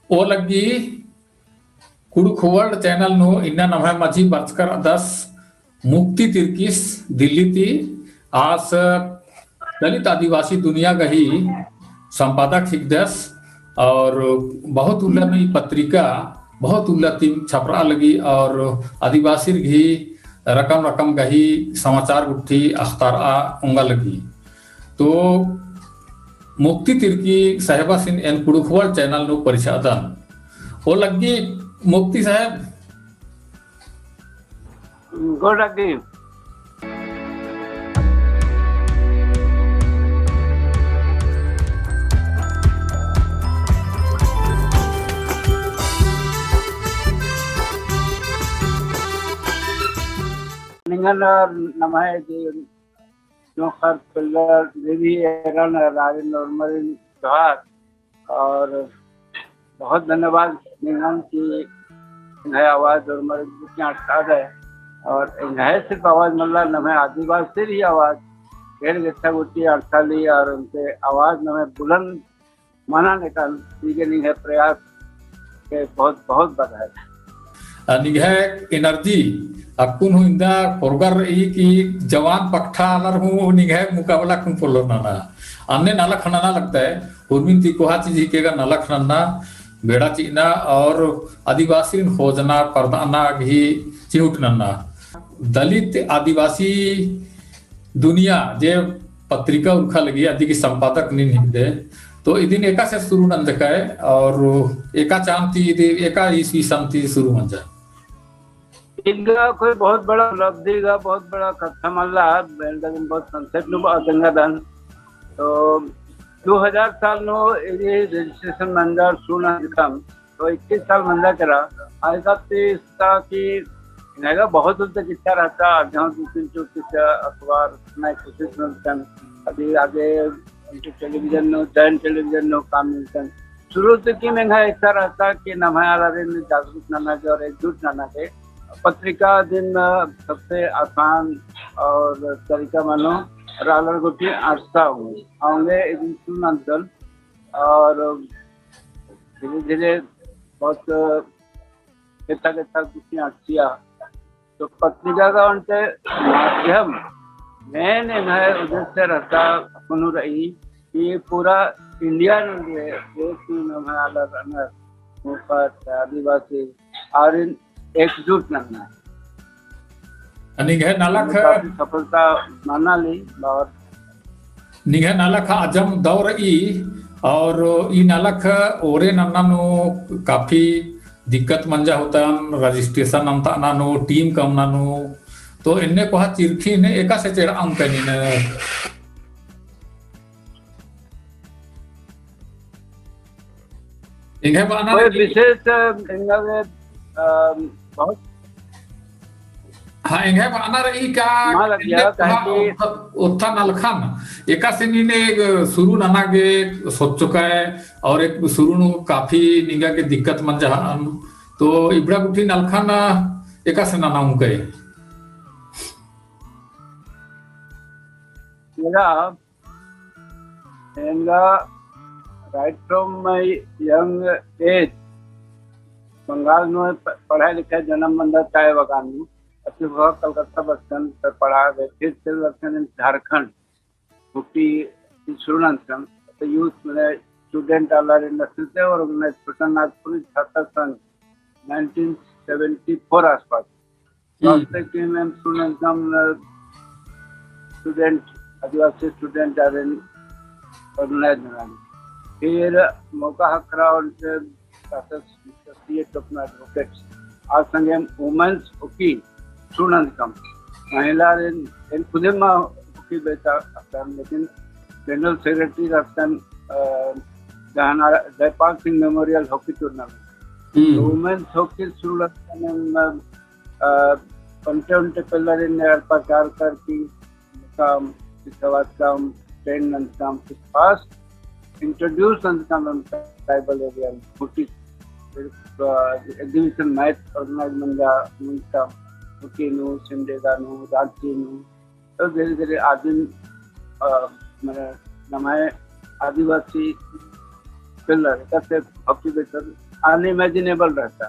ओ लगी कुड़ुखुवड़ चैनल नु इन्ना नमः मजी बचकर 10 मुक्ति तिरकिस दिल्ली ती आस दलित आदिवासी दुनिया गही संपादक हिकदस और बहुत उल्लमी पत्रिका बहुत उल्लती छपरा लगी और आदिवासी घी रकम रकम गही समाचार उठी अख्तार उंगा लगी तो मुक्ति तिरकी साहेबा सिंह एन कुड़ुखुवड़ चैनल नु परिषदन वो लगी मुक्ति साहब गुड अगेन निंगन नमः जी नौकर पिल्लर देवी एरन राजन नॉर्मल जोहार और बहुत धन्यवाद निंगन की इन्हें आवाज़ और मर्द की आस्ताद है और इन्हें सिर्फ आवाज़ मतलब नमः आदिवासी ही आवाज़ खेल गच्छा गुटी अर्थाली और उनके आवाज़ नमः बुलंद मनाने का निगे प्रयास के बहुत बहुत बधाई निगे एनर्जी अकुन हुंदा पोरगर ई की जवान पक्ठा अलर हूँ निगे मुकाबला कुन पोलो नाना अन्य नाला खनाना लगता है उर्मिन ती कोहा चीज केगा नाला खनाना बेड़ा चीना और आदिवासी खोजना परदाना घी चिहुट नन्ना दलित आदिवासी दुनिया जे पत्रिका उनका लगी आदि की संपादक नहीं दे तो इदिन एका से शुरू नंद का है और एका चांती एका ईस्वी संती शुरू मन जाए इनका कोई बहुत बड़ा उपलब्धि का बहुत बड़ा कथा मल्ला बहुत कंसेप्ट अदंगादन तो 2000 साल नो ये रजिस्ट्रेशन मंजर सुना कम तो 21 साल मंजा करा आज तक इसका की इन्हें बहुत तक इच्छा रहता जहाँ दूसरी जो अखबार मैं कोशिश मिलतन अभी आगे टेलीविजन नो जैन टेलीविजन नो काम मिलतन शुरू से की मैं इच्छा रहता कि नमाया जागरूक नाना के और एकजुट नाना के पत्रिका दिन सबसे आसान और तरीका मानो रालर गोटी आस्था होंगे सुनंदन और धीरे धीरे बहुत कितना कितना कुछ आस्थिया तो पत्रिका का उनसे माध्यम मेन उद्देश्य रहता अपन रही कि पूरा इंडिया आदिवासी और एकजुट करना निगे नालक सफलता माना ली और निगे नालक अजम दौर ई और ई नालक ओरे नन्नानो काफी दिक्कत मंजा होता रजिस्ट्रेशन अंता नानो टीम कम नानो तो इन्ने को चिरखी ने एका से चेड़ा अंक ने इंगे बाना विशेष इंगे बहुत हाँ इंगे बाना रही का उत्थान अलखान एका से नी ने शुरू नाना के सोच चुका है और एक शुरू नु काफी निगा के दिक्कत मन जा तो इब्रा गुठी नलखान एका से नाना हूं कहे मेरा इंगा right from my young age Bengal में पढ़ाई लिखाई जन्म मंदिर चाय बगान में अच्छी बहुत कलकत्ता बच्चन पर पढ़ा गए फिर से बच्चन झारखंड मुक्ति सुरनंदन तो यूथ में स्टूडेंट अलर इंडस्ट्री और छोटा नागपुर छात्र संघ 1974 आसपास स्टूडेंट आदिवासी स्टूडेंट ऑर्गेनाइज फिर मौका हकरा उनसे अपना एडवोकेट्स आज संगे वुमेन्स वकील सुनंदकम महिला खुद वकील बेटा लेकिन जनरल सेक्रेटरी रखन Jaipal Singh memorial hockey tournament women's hockey सुनंदकम पंटे उनटे पिल्लर प्रचार करती काम काम ट्रेन नंदकम फास्ट introduced on the tribal area, exhibition night organized manga, munta, Mukinu, Sindeganu, Rajinu. So there is आदिम मैंने नमाय आदिवासी पिलर कैसे ऑक्यूपेशन अनइमेजिनेबल रहता.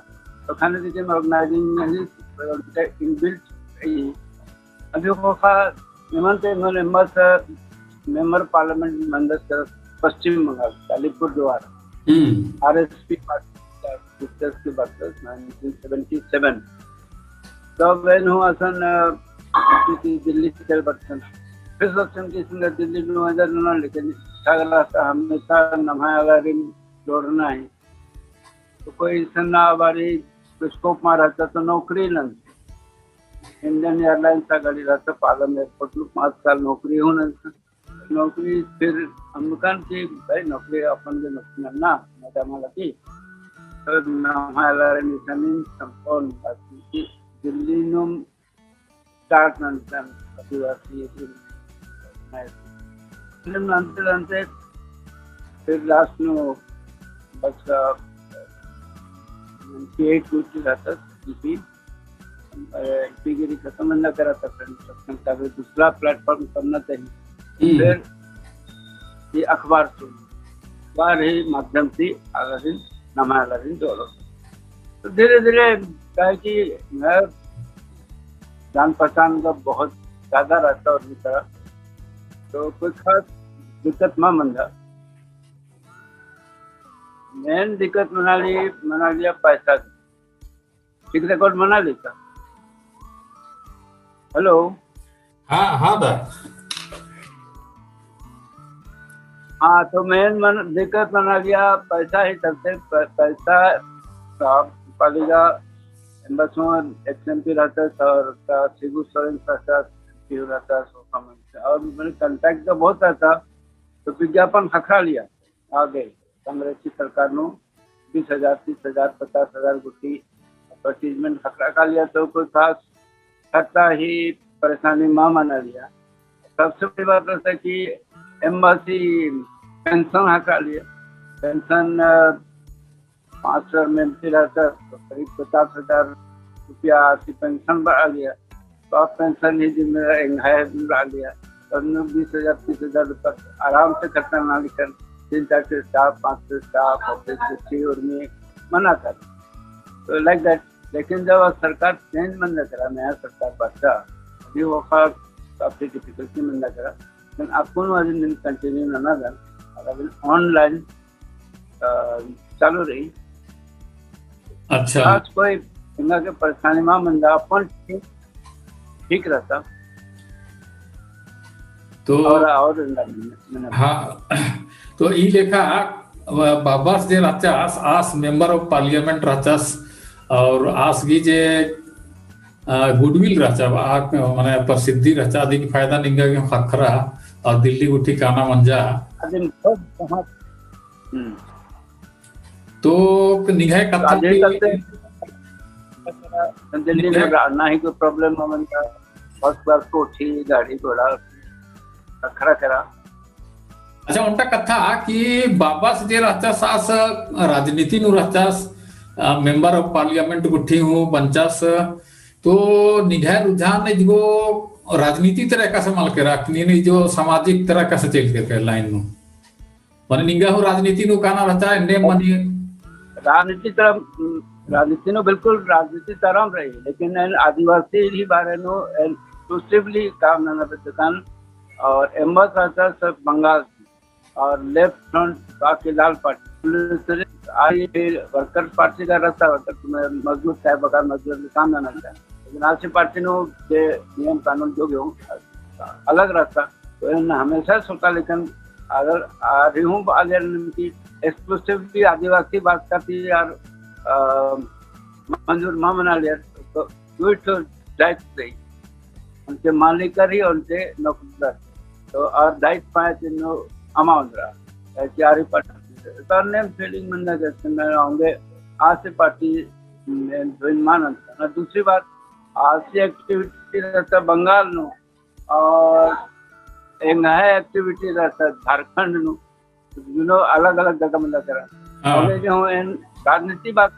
तो खाने दीजिए ऑर्गेनाइजिंग इनबिल्ट अभी वो का मेंबर पार्लियामेंट मंडल पश्चिम बंगाल अलीपुर द्वार आरएसपी पार्टी की बात 1977 तो वेन हुआ सन दिल्ली से बर्तन फिर ऑप्शन की सिंगर दिल्ली में वजह ना लेकिन हमेशा नमाया जोड़ना है तो कोई सन्ना बारी स्कोप में रहता तो नौकरी न इंडियन एयरलाइंस का गाड़ी रहता पालम एयरपोर्ट में 5 साल नौकरी हो नौकरी फिर हम की भाई नौकरी अपन नौकरी ना मजा लगी तो नमाया संपूर्ण दिल्ली नो स्टार्ट आदिवासी अंते फिर लास्ट नो बस 98 रहता गिरी खत्म न करा था का दूसरा प्लेटफॉर्म करना चाहिए फिर ये अखबार ही माध्यम से आगे नमाया जोड़ो तो धीरे धीरे क्या कि मैं जान पहचान का बहुत ज्यादा रहता और तरह तो कोई खास दिक्कत न मंदा मेन दिक्कत मना लिया पैसा ठीक रिकॉर्ड मना लेता. हेलो हाँ तो मेन दिक्कत मना लिया पैसा ही सबसे पैसा पालिका बसों एक्सएमपी रहता है और शिबू सोरेन रहता है और मैंने कॉन्टैक्ट तो बहुत रहता तो विज्ञापन खखा लिया आगे कांग्रेस की सरकार ने 20,000 30,000 50,000 गुटी एडवर्टीजमेंट खतरा का लिया तो कोई खास खतरा ही परेशानी माँ मना लिया. सबसे बड़ी बात है कि एम्बेसी पेंशन हटा लिया पेंशन 5 साल में रहता तो करीब 50,000 रुपया की पेंशन बढ़ा लिया तो आप पेंशन ही जिम्मेदार बढ़ा लिया और 20,000 30,000 रुपया आराम से खर्चा ना लेकर 3-4 से स्टाफ 5 से स्टाफ ऑफिस और में मना कर तो लाइक दैट. लेकिन जब सरकार चेंज मन न करा नया सरकार बादशाह अभी वो काफी डिफिकल्टी मन न करा लेकिन आपको कंटिन्यू ना अगर ऑनलाइन चालू रही. अच्छा आज कोई इनका के परेशानी में मंदा अपन ठीक रहता तो और हाँ तो ई लेखा बाबास जे रहचास आस मेंबर ऑफ पार्लियामेंट रहचास और आस की जे गुडविल रहचा माने प्रसिद्धि रहचा आदि की फायदा निंगा के खखरा और दिल्ली गुठी काना मंजा तो निगाह कथा दिल्ली में ना ही कोई प्रॉब्लम मंदा फर्स्ट क्लास कोठी गाड़ी घोड़ा खखरा करा. अच्छा उनका कथा कि बाबा से जे रहता सास राजनीति नु रहतास मेंबर ऑफ पार्लियामेंट गुठी हूँ बंचास तो निगाह रुझान जो राजनीति तरह का से माल के रखनी जो सामाजिक तरह का से चल के लाइन नु माने निगाह राजनीति नु काना रहता है ने माने राजनीति नो बिल्कुल राजनीति तरह रही लेकिन आदिवासी ही बारे नो एक्सक्लूसिवली काम ना दुकान और एम्बस रहता सब बंगाल और लेफ्ट फ्रंट बाकी लाल पार्टी आई वर्कर पार्टी का रहता मजदूर साहब बकार मजदूर काम ना चाहे लेकिन आरसी पार्टी नो जे नियम कानून जो भी अलग रहता तो हमेशा सोचा लेकिन अगर आ रही हूँ की एक्सक्लूसिवली आदिवासी बात करती यार मंजूर माँ बना लिया तो डाइट रही उनके मालिक ही उनसे नौकरदार तो और डाइट पाए तीनों अमाउंट रहा चार पार्टी फीलिंग मन होंगे आरसी पार्टी मान. दूसरी बात आरसी एक्टिविटी रहता बंगाल नो और एक नया एक्टिविटी रहता झारखंड नो अलग अलग जगह में करा जो राजनीति बात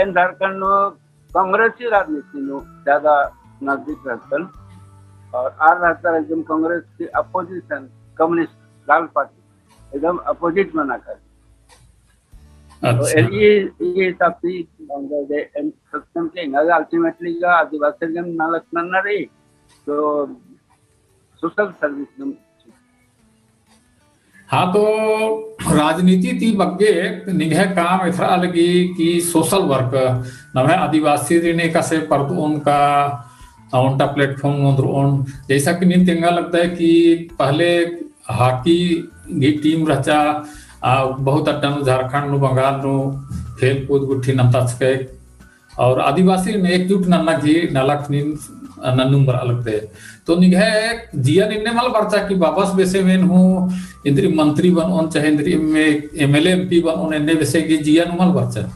झारखंड नो कांग्रेसी राजनीति नो ज्यादा नजदीक रहता और आर रहता एकदम कांग्रेस की अपोजिशन कम्युनिस्ट लाल पार्टी एकदम अपोजिट मना कर तो अच्छा ये हिसाब से सिस्टम के अल्टीमेटली का आदिवासी ना लक्षण रही तो सोशल सर्विस हाँ तो राजनीति ती बग्गे निघे काम इथरा लगी कि सोशल वर्क नवे आदिवासी रीने का से पर उनका उनका प्लेटफॉर्म उन जैसा कि नहीं तेंगा लगता है कि पहले हॉकी की टीम रचा बहुत अड्डा झारखंड नु बंगाल नु खेल कूद गुट्ठी नमता सके और आदिवासी ने एकजुट नन्ना घी नलक नीन नन्नुंबर अलग थे तो निघे जिया निन्ने मल बरचा कि वापस बेसे में हूँ इंद्री मंत्री बन उन चाहे इंद्री में एमएलए एमपी बन उन इन्ने बेसे की जिया नुमल बरचा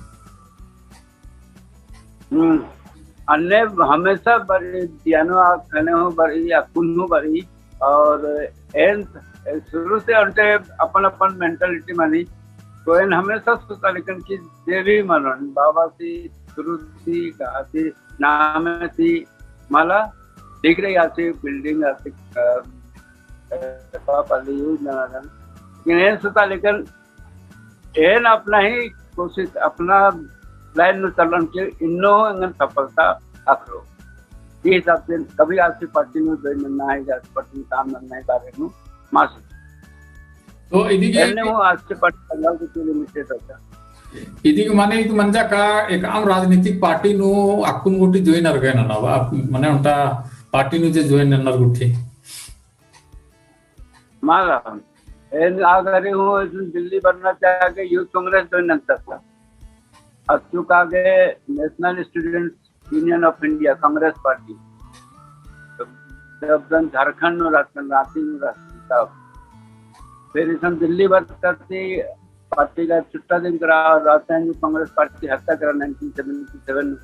अन्य हमेशा बड़ी जियानो खाने हो बड़ी अकुन हो बड़ी और एन शुरू से उनके अपन अपन मेंटालिटी मानी तो इन हमेशा सोचा लेकिन कि देवी मनन बाबा सी शुरू थी कहा थी नाम थी मला दिख रही आती बिल्डिंग आती सोचा लेकिन एन अपना ही कोशिश अपना लाइन में चलन के इन्नो अंगन सफलता आखरो ये हिसाब से कभी आज की पार्टी में जो नन्ना है आज पार्टी काम नन्ना है बारे में मास तो इदी के वो आज के पार्टी पंजाब के लिमिटेड होता इदी के माने एक मंजा का एक आम राजनीतिक पार्टी नु अकुन गुटी जॉइनर गए ना आप माने उनका पार्टी नु जे जॉइनर गुटी माला एन आगे हूँ दिल्ली बनना चाह के यूथ कांग्रेस जॉइन था अचूक आगे national students union of India Congress party Jharkhand में रांची में रास्ता फिर इस दिल्ली बस करती पार्टी का छुट्टा दिन करा और राजस्थान कांग्रेस पार्टी हत्या करा 1977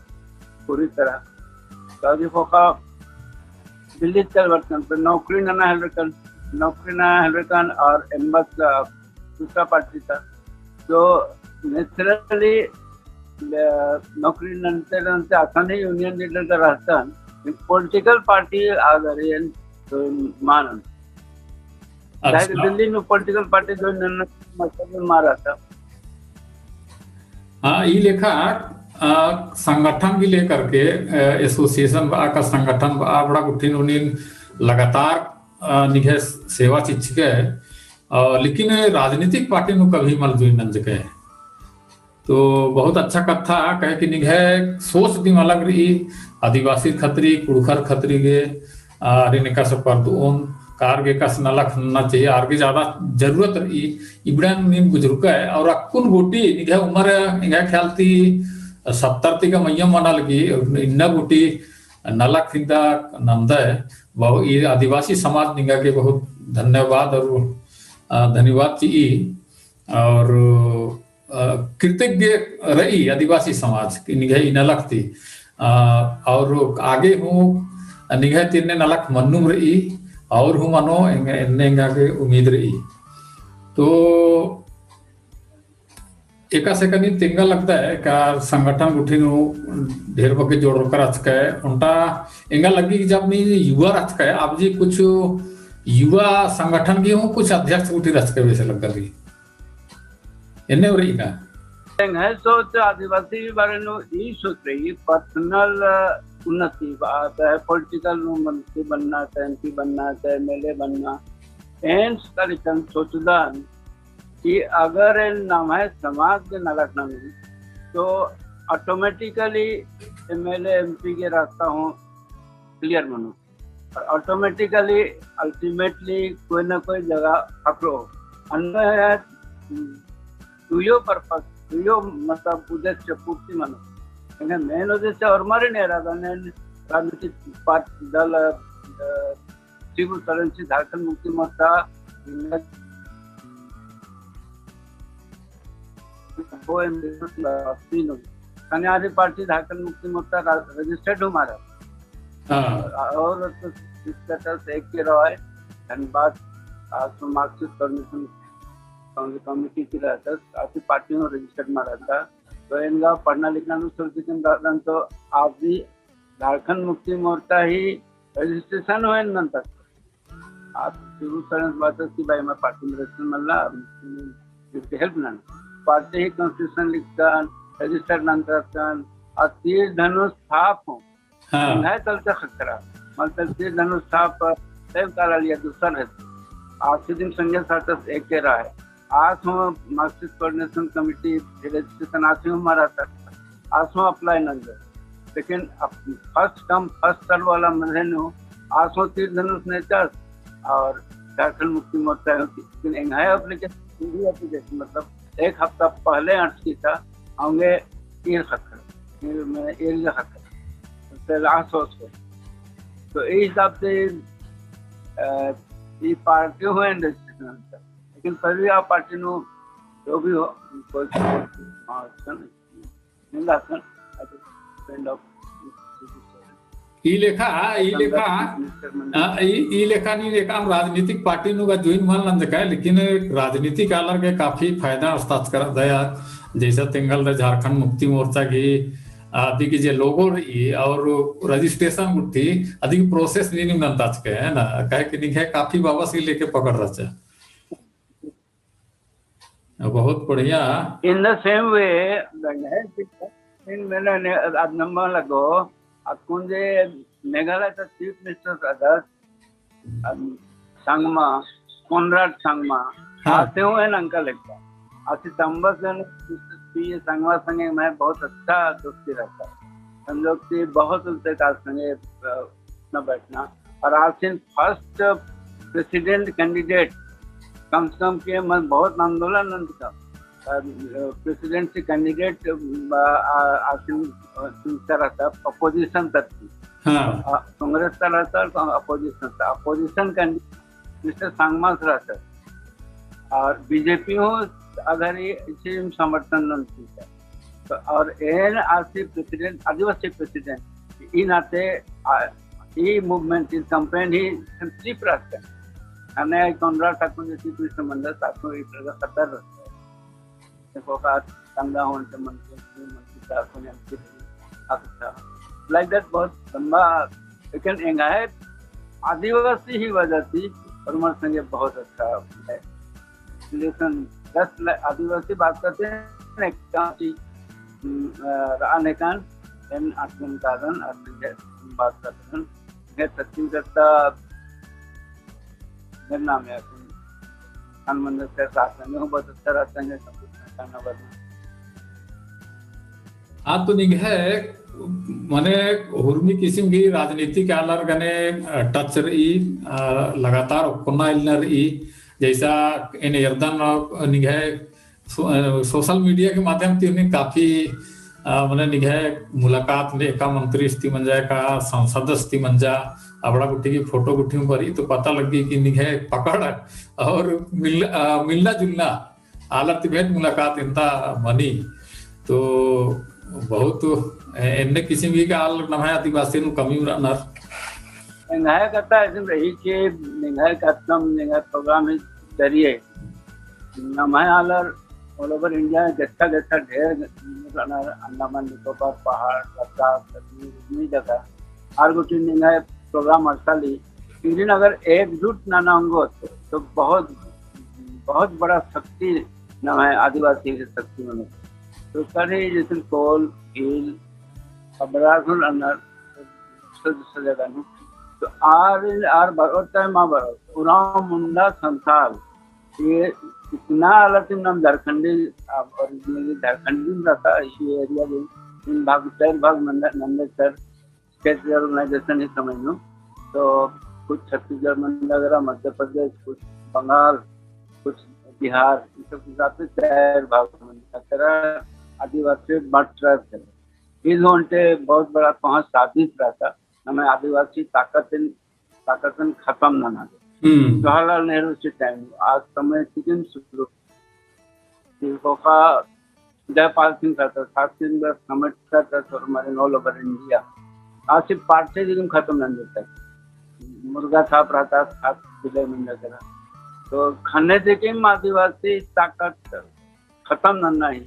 पूरी तरह तो फोका दिल्ली चल बर्तन तो नौकरी ना हलरकन और एम्बस दूसरा पार्टी था जो नेचुरली नौकरी नंतर आसान ही यूनियन लीडर का रास्ता पॉलिटिकल पार्टी आ गई तो मानन दिल्ली में पॉलिटिकल पार्टी जो मतलब मारा था हाँ ये लेखा संगठन की लेकर के एसोसिएशन का संगठन बड़ा गुठिन उन्हीं लगातार निघे सेवा चिच्छके लेकिन राजनीतिक पार्टी नु कभी मल जुई नंज के तो बहुत अच्छा कथा कहे कि निघे सोच दी अलग रही आदिवासी खतरी कुड़खर खतरी गे रिनिका से परदून कार गे कस नलख ना चाहिए आर के ज्यादा जरूरत रही इब्राहिम नीम बुजुर्ग है और अकुन गोटी निघे उम्र निघे ख्याल थी 70 ती का मैयम मना लगी इन्ना गोटी नलख हिंदा नंदा है वो ये आदिवासी समाज निघा के बहुत धन्यवाद और धन्यवाद चाहिए और कृतज्ञ रही आदिवासी समाज की निगाह नलक थी और आगे हूँ निगाह तीन नलक मन्नुम रही और हूँ मनो इन्ने के उम्मीद रही तो एक सेकंड तिंगा लगता है का संगठन उठी ढेर बके जोड़ कर रचका है उनका इंगा लगी कि जब नहीं युवा रचका है आप जी कुछ युवा संगठन की हूँ कुछ अध्यक्ष उठी रचका वैसे लगता रही इन्ने हो रही का है सोच आदिवासी बारे में यही सोच रही पर्सनल उन्नति बात है पॉलिटिकल मंत्री बनना चाहे एमपी बनना चाहे एमएलए बनना एन तरीकन सोचदान कि अगर नाम है समाज के नलक न मिली तो ऑटोमेटिकली एमएलए एमपी के रास्ता हो क्लियर बनो और ऑटोमेटिकली अल्टीमेटली कोई ना कोई जगह पकड़ो अन्य है तुयो पर्पस तुयो मतलब उद्देश्य पूर्ति मानो मेन उद्देश्य और मारे नहीं रहा राजनीतिक पार्टी दल शिव सरन से झारखंड मुक्ति मोर्चा कन्यादी पार्टी झारखंड मुक्ति मोर्चा रजिस्टर्ड हो हमारा और स्टेटस एक के रहा है धनबाद आज मार्क्सिस्ट कम्युनिटी की रहता काफी पार्टियों में रजिस्टर्ड में रहता तो इनका पढ़ना लिखना सुरक्षित तो आप भी झारखंड मुक्ति मोर्चा ही रजिस्ट्रेशन हुए नंतर आप शुरू सरन बात की भाई मैं पार्टी में रजिस्ट्रेशन मिल रहा हेल्प ना पार्टी ही कॉन्स्टिट्यूशन लिखतान रजिस्टर नंतर और तीर धनुष थाप हो हाँ चलते खतरा मतलब तीर धनुष थाप सेव काला लिया दूसर है आज दिन संजय सार्थक एक के रहा है आज हम मार्क्सिस्ट कोऑर्डिनेशन कमेटी रजिस्ट्रेशन आज हमारा था आज हम अप्लाई नंबर लेकिन फर्स्ट साल वाला महीने आज हम तीर धनुष नेचर और झारखंड मुक्ति मोर्चा लेकिन एप्लीकेशन मतलब एक हफ्ता पहले अटकी था होंगे तो इस हिसाब से ये पार्टी हुए लेकिन फिर भी आप पार्टी नो जो भी हो कोई ई लेखा नहीं लेखा हम राजनीतिक पार्टी नु का ज्वाइन मान लन है लेकिन राजनीतिक आलर के काफी फायदा हस्ताक्षर कर दया जैसा तेंगल झारखंड मुक्ति मोर्चा की आदि की जो लोगो रही और रजिस्ट्रेशन उठी अधिक प्रोसेस नहीं निम्न के है ना कहे कि नहीं काफी बाबा से लेके पकड़ रहा बहुत बढ़िया इन द सेम वे इन मैंने नंबर लगो अकुंजे मेघालय का चीफ मिनिस्टर अदर संगमा कोनराड संगमा आते हुए अंकल लगता आज सितंबर से संगमा संगे मैं बहुत अच्छा दोस्ती रहता हम लोग की बहुत उनसे का संगे न बैठना और आज से फर्स्ट प्रेसिडेंट कैंडिडेट कम से कम के मैं बहुत आंदोलन का प्रेसिडेंसी कैंडिडेट रहता अपोजिशन तक की कांग्रेस का रहता अपोजिशन कैंडिडेट मिस्टर सांगमा रहता और बीजेपी हो अगर इसी समर्थन है तो और N RC president Adivasi president in आते ये movement in campaign he chief रहता है हमें कॉन्ट्रैक्ट ठाकुर जैसी कोई संबंध साथों एक तरह का खतर रहता है देखो का तंगा होने से मंत्री साथों ने अच्छा लाइक दैट बहुत लंबा लेकिन एंगा है आदिवासी ही वजह थी और हमारे संगे बहुत अच्छा है रिलेशन 10 आदिवासी बात करते हैं रानेकान एन आत्मन कारण बात करते हैं सचिन करता मेरा नाम है मंदिर के साथ में हूँ बहुत अच्छा रहता है तो नहीं है मने हुर्मी किस्म की राजनीतिक आलर गने टच रही लगातार कोना इलनर रही जैसा इन यर्दन निगह सोशल मीडिया के माध्यम से उन्हें काफी मैंने निगह मुलाकात में एका मंत्री स्ती मंजा का सांसद स्ती मंजा अपना गुट्टी की फोटो गुट्टी में भरी तो पता लग गई कि निगह पकड़ और मिलना जुलना आलत भेंट मुलाकात इनता मनी तो बहुत इनने किसी भी का आल नमः आदिवासी नु कमी नर निगाह करता है इसमें रही के निगाह कस्टम निगाह प्रोग्राम है जरिए नमः आलर ऑल ओवर इंडिया जैसा जैसा ढेर अंडमान निकोबार पहाड़ लद्दाख कश्मीर जगह और कुछ निगाह प्रोग्राम अड़साली लेकिन अगर एकजुट ना होंगे तो बहुत बड़ा शक्ति न है आदिवासी की शक्ति में तो करे जैसे कोल हील अबराजुल अनर जगह तो आर बरोता है माँ बरो उराव मुंडा संसाल ये इतना अलग नाम झारखंडी ओरिजिनली झारखंडी में रहता इसी एरिया में इन भाग 4 भाग नंदेसर स्टेट ऑर्गेनाइजेशन ही समझ लो तो कुछ छत्तीसगढ़ मंडगरा मध्य प्रदेश कुछ बंगाल कुछ बिहार इन सब हिसाब से 4 भाग आदिवासी मठ ट्राइब इस घंटे बहुत बड़ा पहुंच साबित रहता हमें आदिवासी ताकतन खत्म ना जवाहरलाल नेहरू से टाइम आज समय सीजन शुरू का जयपाल सिंह का था 7 दिन का कमिट करता था हमारे ऑल ओवर इंडिया आज सिर्फ पार्टी जिन खत्म नहीं देता मुर्गा छाप रहता 7 जिले में नजर तो खाने से कि आदिवासी ताकत खत्म ना ही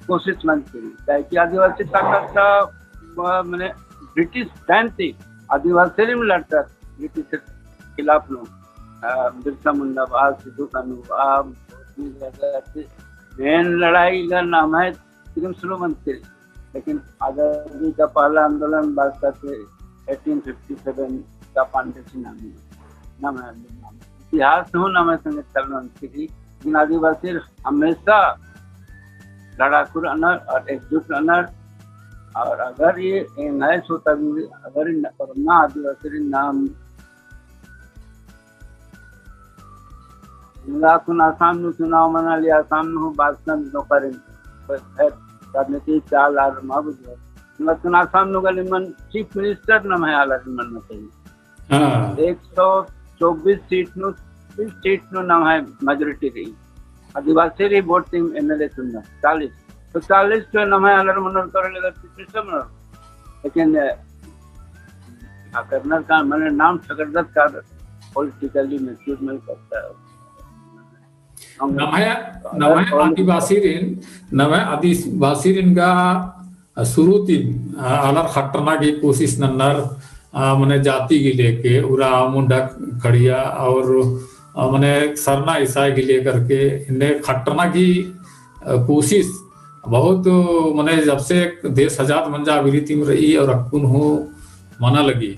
कोशिश मन की आदिवासी ताकत का मैंने ब्रिटिश टाइम थी आदिवासी में लड़ता ब्रिटिश के खिलाफ लोग बिरसा मुंडा आज सिद्धू कानू मेन लड़ाई का नाम है तिरुम मंत्री, लेकिन आजादी का पहला आंदोलन भाजपा से 1857 का पांडे सिंह नाम है। इतिहास हो नाम है संगत मंत्री, लेकिन आदिवासी हमेशा लड़ाकू रनर और एकजुट रनर। और अगर ये मैच होता भी, अगर ना आदिवासी नाम आसाम नु चुनाव मना लिया, आसाम नु बात नौकर राजनीति चाल आर माबुज मतलब आसाम नु गली मन चीफ मिनिस्टर नाम है आला मन में चाहिए। हाँ 124 सीट नु नाम है मेजोरिटी रही, आदिवासी री वोट टीम एमएलए चुनना 40 तो 40 जो नाम है अलर मनर करे लगा चीफ मिनिस्टर मनर, लेकिन करनर का मैंने नाम सकरदत का पॉलिटिकली मैच्योर में करता है। नमः आदिवासी रिन का शुरू तीन अलर खटना की कोशिश नन्नर मने जाति की लेके उरा मुंडा खड़िया और मने सरना ईसाई की लेकर के इन्हें खटना की कोशिश बहुत मने जब से देश आजाद मंजा विरीति में रही और अक्कुन हो मना लगी,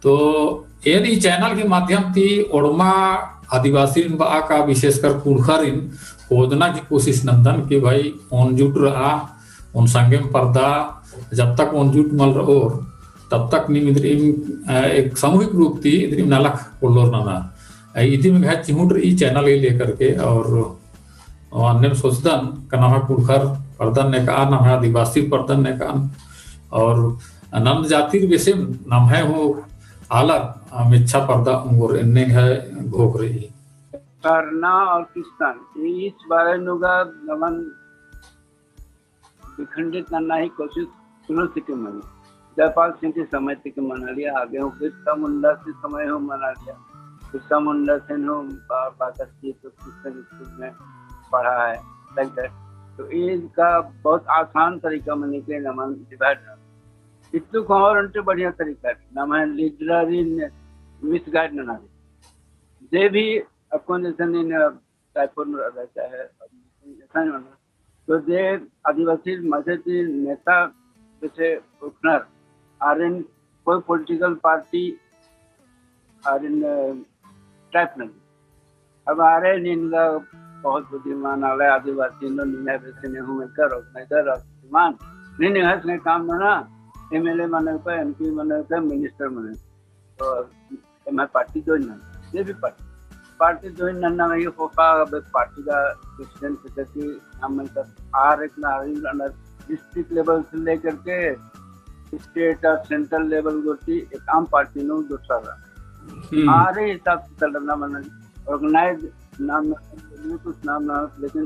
तो ये चैनल के माध्यम थी ओडमा आदिवासी का विशेषकर कुड़खर खोजना की कोशिश नंदन कि भाई ओनजुट रहा उन संगम पर्दा जब तक ओनजुट मल रहो तब तक एक सामूहिक रूप थी इधर नलख कोल्लोर नाना इधर में है चिहुट ई चैनल ही लेकर के और अन्य सोचदन का नाम है कुड़खर पर्दन ने कहा, नाम है आदिवासी पर्दन ने कहा और नंद जाति वैसे नाम है वो आलर मिच्छा पर्दा उंगुर इन्ने है घोक रही करना और किस्तान इस बारे नुगा नमन विखंडित करना ही कोशिश शुरू से के मनी जयपाल सिंह के समय से के मना लिया, आगे हो बिरसा मुंडा से समय हो मना लिया, बिरसा मुंडा से हो बात की तो क्रिश्चियन स्कूल में पढ़ा है लाइक दैट। तो इसका बहुत आसान तरीका में निकले नमन डिवाइड इतु और उनसे बढ़िया तरीका नाम है लिटरेरी मिसगाइड ना जे भी अपन जैसे टाइपोन रहता है ऐसा तो जे आदिवासी मजहबी नेता जैसे उठनर आर इन कोई पॉलिटिकल पार्टी आर इन टाइप नहीं अब आ रहे इनका बहुत बुद्धिमान आला आदिवासी निर्णय वैसे नहीं हूँ मैं करो बुद्धिमान नहीं नहीं काम ना एमएलए माने पे एमपी माने पे मिनिस्टर माने तो मैं पार्टी ज्वाइन ना ये भी पार्टी ज्वाइन ना नहीं होगा। अब पार्टी का प्रेसिडेंट सेक्रेटरी हम आर एक ना डिस्ट्रिक्ट लेवल से लेकर के स्टेट और सेंट्रल लेवल गोटी एक आम पार्टी नो दूसरा आ रहे हिसाब से चलना माने ऑर्गेनाइज नाम कुछ नाम ना, लेकिन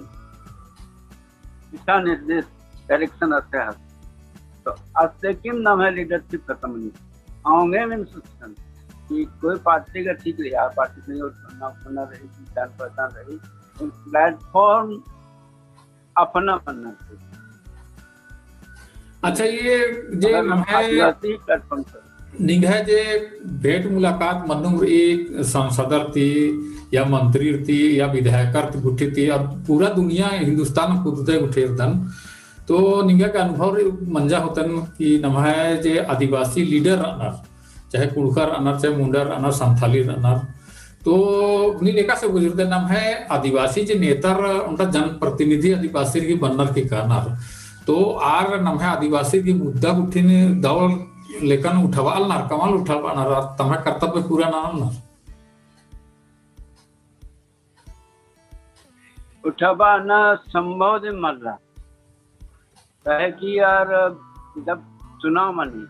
दिशा निर्देश डायरेक्शन आते हैं तो आज किम नाम है लीडरशिप खत्म नहीं आओगे मीन सिस्टम कि कोई पार्टी का ठीक रहा पार्टी से अपना रही जान पहचान रही प्लेटफॉर्म अपना बनना चाहिए। अच्छा ये जे प्लेटफॉर्म निगह जे भेंट मुलाकात मनुर एक सांसदर थी या मंत्री थी या विधायकर गुठी थी और पूरा दुनिया हिंदुस्तान खुदते उठे तन तो निगह का अनुभव मंजा होतन कि नमः जे आदिवासी लीडर अनर चाहे कुड़खर अनर चाहे मुंडर अनर संथाली अनर तो निका से गुजरते नाम है आदिवासी जे नेतर उनका जन प्रतिनिधि आदिवासी की बनर की कहनर तो आर नाम है आदिवासी की मुद्दा उठी ने दौड़ लेकिन उठवाल ना कमाल उठवा तमें कर्तव्य पूरा नाम ना उठवा ना संभव दे मर रहा है कि यार जब चुनाव मानी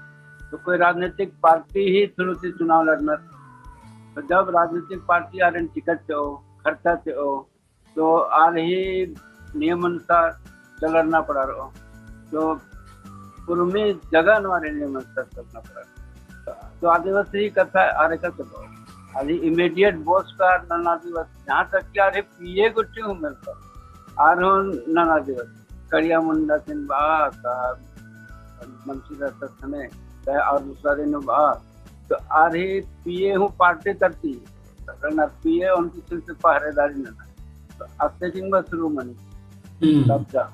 तो कोई राजनीतिक पार्टी ही शुरू से चुनाव लड़ना, तो जब राजनीतिक पार्टी आ रही टिकट से हो खर्चा से हो तो आ रही नियम अनुसार चलना पड़ा रहो तो पूर्व में जगह हमारे नियम अनुसार चलना पड़ा तो आदिवासी ही कथा आरे का चलो अभी इमीडिएट बॉस का आदिवासी जहाँ तक कि अरे पीए गुट्टी हूँ मिलता आरो आदिवासी कड़िया मुंडा सिंह मंत्री रहता समय और दूसरा दिन तो आ रही पीए हूँ पार्टी करती है पीए उनकी सिर्फ पहरेदारी न तो अस्ते सिंह शुरू मनी तब जा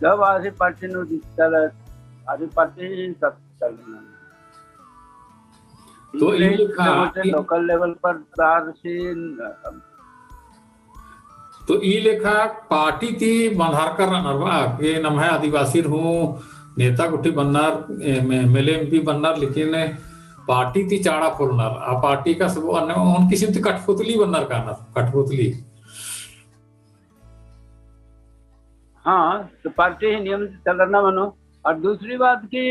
जब आधी पार्टी नु दिक्कत आधी पार्टी सब चलना तो ये लिखा लोकल लेवल पर दार से तो ई लेखा पार्टी ती बंधारकर नरवा के नम है आदिवासी हो नेता गुठी बननार एमएलए एमपी बननार लेकिन पार्टी ती चाड़ा फोड़नार आ पार्टी का सब उन किस्म ती कठपुतली बननार काना कठपुतली। हाँ तो पार्टी ही नियम से चलना मनो। और दूसरी बात की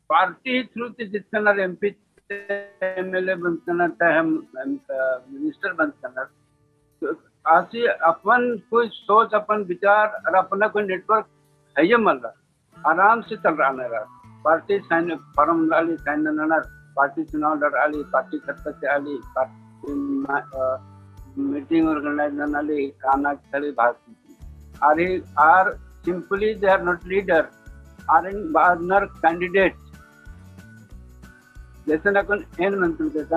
पार्टी थ्रू से जितना एमपी एमएलए बनना चाहे मिनिस्टर बनना तो आसी अपन कोई सोच अपन विचार और अपना कोई नेटवर्क है ये मल रहा आराम से चल रहा मेरा पार्टी साइन फॉर्म डाली साइन नना पार्टी चुनाव लड़ाली पार्टी खत्ता से आली पार्टी मीटिंग ऑर्गेनाइज ननाली खाना खड़ी भाषण are simply they are not leader आर इन बादनर कैंडिडेट जैसे ना कौन एन मंत्री जैसे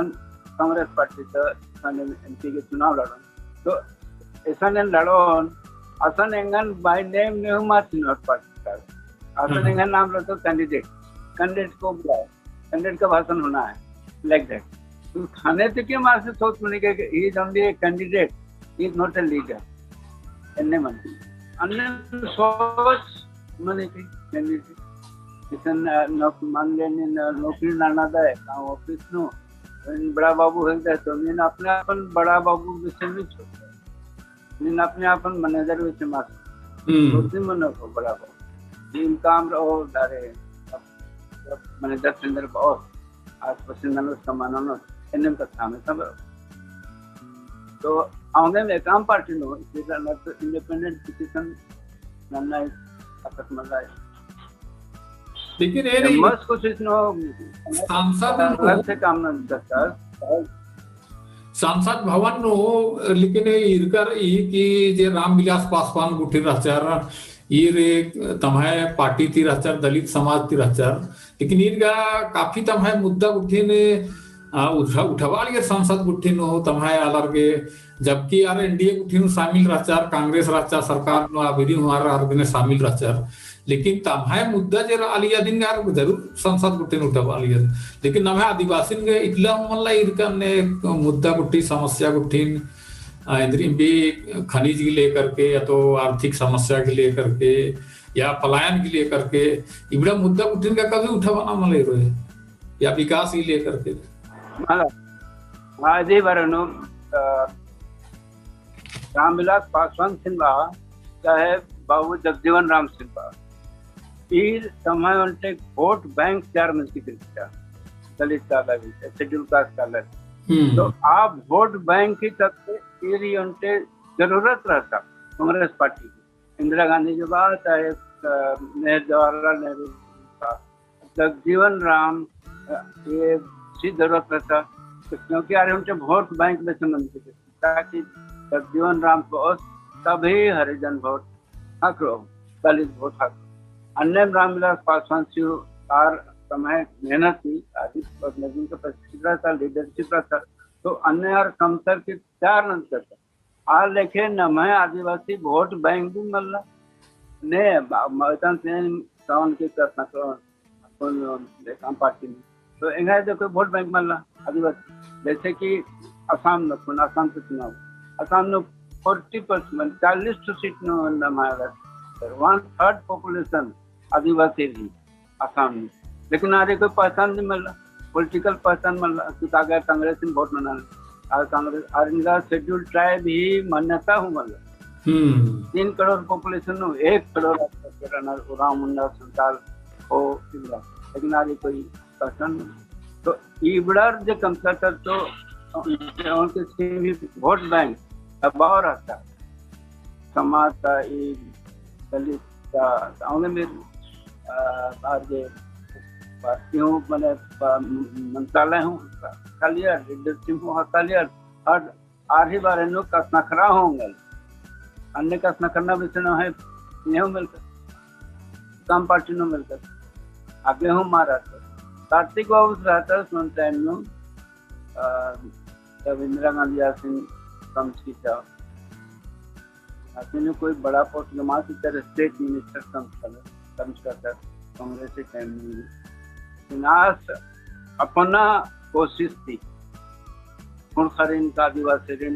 कांग्रेस पार्टी तो एमपी के चुनाव लड़ो तो ऐसा ने लड़ो असन एंगन बाय नेम ने मार्च नॉट पार्टी का असन एंगन नाम लो तो कैंडिडेट को बुलाए कैंडिडेट का भाषण होना है लाइक दैट तो खाने तो क्यों मार से सोच मनी के he is only a candidate he is not a leader एने मन अन्य सोच मनी की कैंडिडेट किसन मान लेने नौकरी नाना दे काम ऑफिस नो बड़ा बाबू है तो मैंने अपने अपन बड़ा बाबू विषय में छोड़ मैंने अपने अपन मैनेजर विषय मार तो मन को बड़ा बाबू दिन काम रहो डारे मैनेजर सेंटर बॉस आज पसंद समानो एनएम का काम है सब तो आगे में काम पार्टी नो इंडिपेंडेंट डिसीजन नन्ना अकत मल्ला लेकिन ये नहीं बस कुछ इसनो सांसद से काम न करता सांसद भवन नो लेकिन इरकर ई की जे रामविलास पासवान गुठी रहचार ई रे तमहे पार्टी ती रहचार दलित समाज ती रहचार लेकिन इनका काफी तमहे मुद्दा गुठी ने उठवा लिए सांसद गुठी नो तमहे अलर के जबकि यार एनडीए गुठी नो शामिल रहचार कांग्रेस रहचार सरकार नो अभिरी हमारा हर दिन शामिल रहचार लेकिन तमहे मुद्दा जे आलिया दिन यार जरूर संसद गुट्टी उठवा लिया लेकिन नमहे आदिवासी के इतला मल्ला इनका ने मुद्दा गुट्टी समस्या गुट्टी भी खनिज के लेकर के या तो आर्थिक समस्या के लेकर के या पलायन के लेकर के इबड़ा मुद्दा गुट्टी का कभी उठवाना मले रोए या विकास ही लेकर के आदि वरनो रामविलास पासवान सिन्हा चाहे बाबू जगजीवन राम सिन्हा फिर समय उनके वोट बैंक चार मंत्री दलित काला भी शेड्यूल कास्ट काला तो आप वोट बैंक की तब से उनके जरूरत रहता कांग्रेस पार्टी की इंदिरा गांधी के बाद चाहे जवाहरलाल नेहरू का जगजीवन राम ये सी जरूरत रहता क्योंकि यार उनके वोट बैंक में संबंधित ताकि जगजीवन राम को तभी हरिजन वोट हक रहो दलित वोट हक अन्य रामविलास पासवान और समय मेहनत की आदि का प्रशिक्षित रहता लीडरशिप रहता तो अन्य और कमतर के चार नंतर था आ लेखे न मैं आदिवासी वोट बैंक भी मल्ला ने मैदान से टाउन के करना काम पार्टी में तो एंगा जो कोई वोट बैंक मल्ला आदिवासी जैसे कि असम न असम से चुनाव असम न 40% 40 सीट न हमारा 1/3 पॉपुलेशन आदिवासी भी असम में लेकिन आगे कोई पहचान नहीं मिल रहा पॉलिटिकल पहचान मिल रहा क्योंकि आगे कांग्रेस में वोट मना और कांग्रेस और इनका शेड्यूल ट्राइब ही मान्यता हूँ मिल रहा 3 करोड़ पॉपुलेशन हो 1 करोड़ राम मुंडा संताल हो लेकिन आगे कोई पहचान नहीं तो इबड़र जो कंसल्टर तो उनके वोट बैंक दबाव रहता समाज का दलित का में आज पार्टियों मैंने मंत्रालय हूँ कालियर लीडरशिप हूँ कालियर और आधी बार इन लोग का नखरा होंगे अन्य का नखरना विषय है नहीं मिलकर काम पार्टी में मिलकर आगे हूँ मारा कार्तिक बाबू रहता सुनता है जब इंदिरा गांधी सिंह कम की आसिनो कोई बड़ा पोस्ट जमा की तरह स्टेट मिनिस्टर कम करता कांग्रेस के टाइम में विनाश अपना कोशिश थी खुणखरीन का आदिवासी ऋण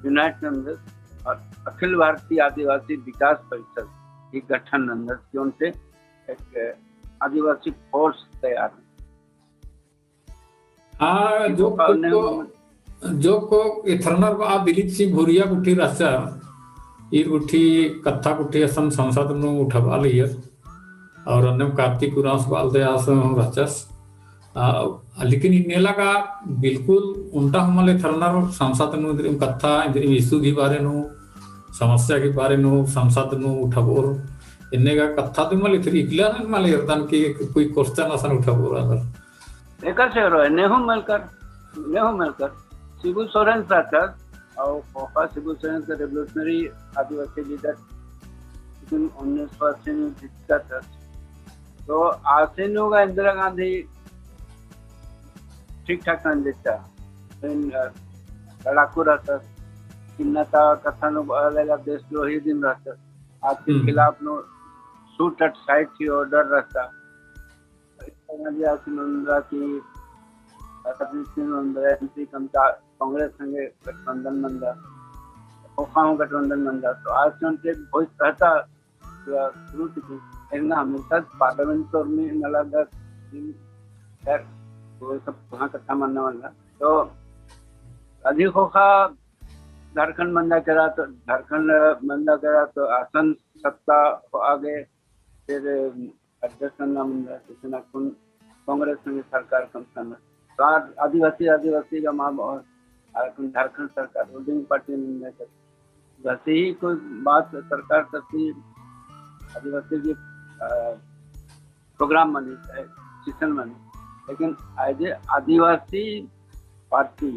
यूनाइटेड अंदर और अखिल भारतीय आदिवासी विकास परिषद की गठन अंदर की उनसे एक आदिवासी फोर्स तैयार हाँ जो को इथरनर बा दिलीप सिंह भूरिया गुठी रचा ई गुठी कथा गुठी असम संसद नु उठवा लिया और अन्य कार्तिक उरांस बाल दे आसम रचस लेकिन इन्हेला का बिल्कुल उल्टा हमारे थरनर संसद नु कथा इशू के बारे नु समस्या के बारे नु संसद नु उठबोर इन्ने का कथा तो मले थरी इकला न मले यर्तन की कोई क्वेश्चन असन उठबोर अगर एकर से रो नेहो मिलकर शिबू सोरेन साथर और पोपा शिबू सोरेन का रेवोल्यूशनरी आदिवासी लीडर इन 1980 में जीता था तो आसिनो का इंदिरा गांधी ठीक ठाक देता लड़ाकू रहता किन्नता कथन अलग देशद्रोही दिन रहता आज के खिलाफ नो शूट एट साइट की ऑर्डर रहता की कांग्रेस संगे गठबंधन बंदा गठबंधन बंदा तो आज से वॉइस रहता शुरू थी लेकिन हमेशा पार्लियामेंट में नलादा खैर वो सब वहाँ कथा मानने वाला तो अधिक होगा झारखंड बंदा करा तो आसन सत्ता आगे फिर अध्यक्ष कांग्रेस में सरकार कम समय तो आदिवासी का माँ झारखंड सरकार रूलिंग पार्टी में वैसे ही कोई बात सरकार करती आदिवासी की प्रोग्राम बनी चाहे सीजन बनी लेकिन एज ए आदिवासी पार्टी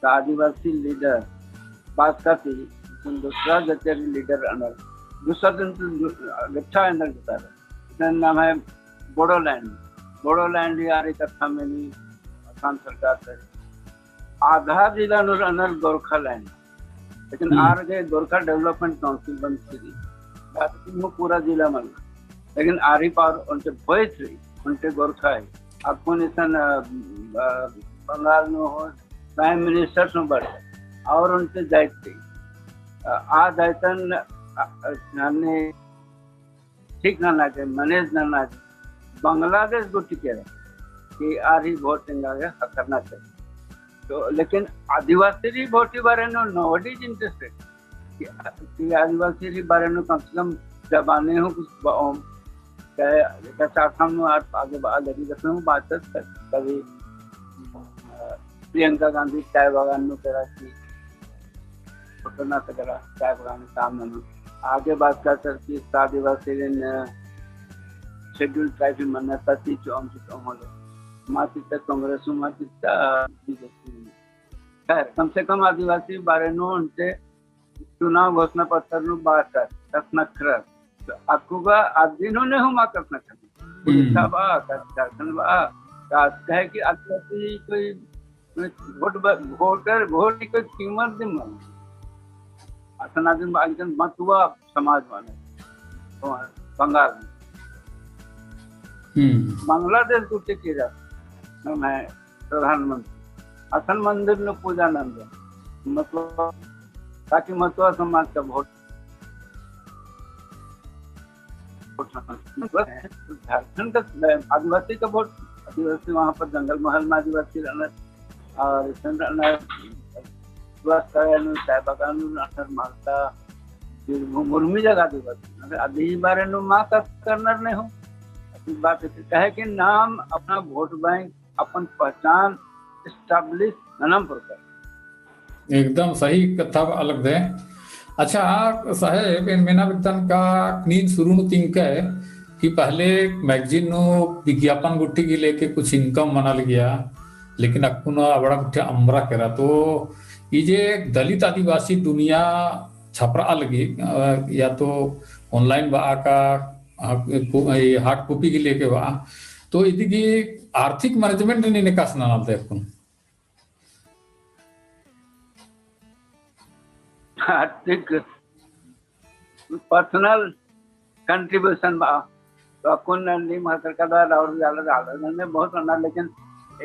का आदिवासी लीडर बात करती दूसरा जैसे लीडर अंदर दूसरा दिन गच्छा अंदर जता रहा नाम है बोडोलैंड यार कथा में भी असम सरकार से आधा जिला अंदर गोरखालैंड लेकिन आर गए गोरखा डेवलपमेंट काउंसिल बंद की पूरा जिला मन लेकिन आरी पार उनसे भय थी उनसे गोरखा है आपको निशन बंगाल में हो प्राइम मिनिस्टर में बढ़े और उनसे जायती आ जायतन हमने ठीक ना लागे मैनेज ना लागे बांग्लादेश को टिके कि आरी वोट करना चाहिए तो लेकिन आदिवासी वोट के बारे में नोबडी इज इंटरेस्टेड कि आदिवासी बारे में कम से कम जबाने हो कुछ आगे बात कभी प्रियंका गांधी चाय बागान में करा की फोटो ना करा चाय बागान सामने आगे बात कर सकती आदिवासी शेड्यूल ट्राइब मान्यता थी जो माती तक कांग्रेस माती बीजेपी खैर कम से कम आदिवासी बारे में उनसे चुनाव घोषणा पत्र नु बात तकनखर आपको आज जिन्होंने हम आकर्षण उड़ीसा बा झारखंड बा कहे कि आदिवासी कोई वोट की कोई कीमत दिन असना दिन मत हुआ समाज वाले तो बंगाल में बांग्लादेश को टिके जाता मैं प्रधानमंत्री असन मंदिर में पूजा नंद मतलब ताकि मतवा समाज का वोट झारखंड का आदिवासी का वोट आदिवासी वहाँ पर जंगल महल में आदिवासी रहना और चाय बागान मालता मुर्मी जगह आदिवासी आदि बारे में माँ का करनर नहीं हो बात कहे कि नाम अपना वोट बैंक अपन पहचान स्टैब्लिश ननम पर एकदम सही कथा अलग है। अच्छा साहेब मेना वितन का नींद शुरू नु तिंक है कि पहले मैगजीन नो विज्ञापन गुट्टी की लेके कुछ इनकम मना गया लेकिन अकुन बड़ा गुट्ठे अमरा करा तो ये जे दलित आदिवासी दुनिया छपरा लगी या तो ऑनलाइन बा का हार्ड कॉपी की लेके बा तो इदी आर्थिक मैनेजमेंट नहीं निकास ना नालते अकुन आर्थिक पर्सनल कंट्रीब्यूशन बा तो अकुन नी मात्रकदा और जाला जाला ने बहुत अन्ना लेकिन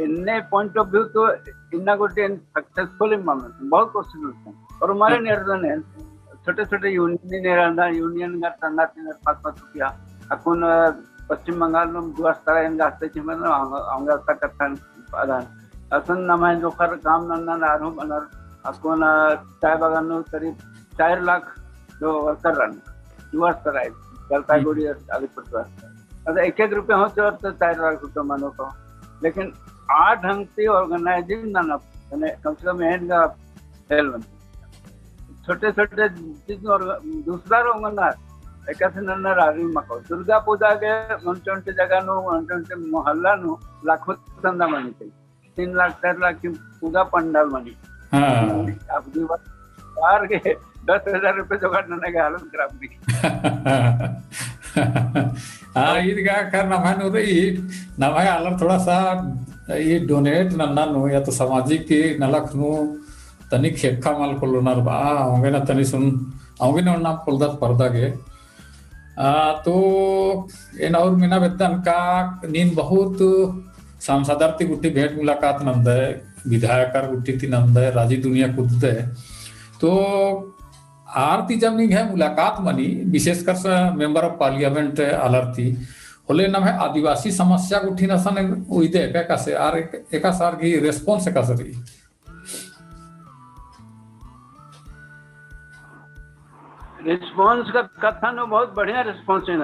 इन्ने पॉइंट ऑफ व्यू तो इन्ना गोटे सक्सेसफुल मामला बहुत कोशिश और हमारे निर्णय है छोटे छोटे यूनियन का ठंडा 3-5 रुपया अकुन पश्चिम बंगाल में 2 स्तरायन जास्त अंगा कथन आदान असन नमाय जोखर काम नन्ना नारो बनर अकुन चाय बागान करीब 4 लाख जो वर्कर रन 2 स्तराय जलपाईगुड़ी अलीपुरद्वार अच्छा 1-1 रुपये हो तो 4 लाख रुपये मानो को लेकिन 8 ढंग से ऑर्गेनाइजिंग ना कम से कम एंड का फेल बनते छोटे छोटे चीज और दूसरा रोंगना एक नन्ना रारी मको दुर्गा पूजा के उनटे जगह नु उनटे मोहल्ला नु लाखों चंदा मनी थी 3 लाख 4 लाख की पूजा पंडाल मनी अब बार के 10,000 रुपये जुगाड़ करने के हालत खराब नहीं हाँ ईदगा कर नमाय नु रही नमाय अलग थोड़ा सा ये डोनेट नन्ना नु या तो सामाजिक की नलख नु तनी खेखा माल को लोनार बा होंगे ना तनी सुन होंगे ना नाम कोलदा पर्दा के तो इन और मीना वेतन का नीन बहुत सांसदारती गुट्टी भेंट मुलाकात नंद है विधायकर गुट्टी ती नंद है राजी दुनिया कूदते तो आरती जब नहीं है मुलाकात मनी विशेषकर से मेंबर ऑफ पार्लियामेंट आलरती होले नाम है आदिवासी समस्या गुट्ठी नसन उइदे का से आर एका सार की रेस्पॉन्स का सरी रिस्पॉन्स का कथन बहुत बढ़िया रिस्पॉन्स है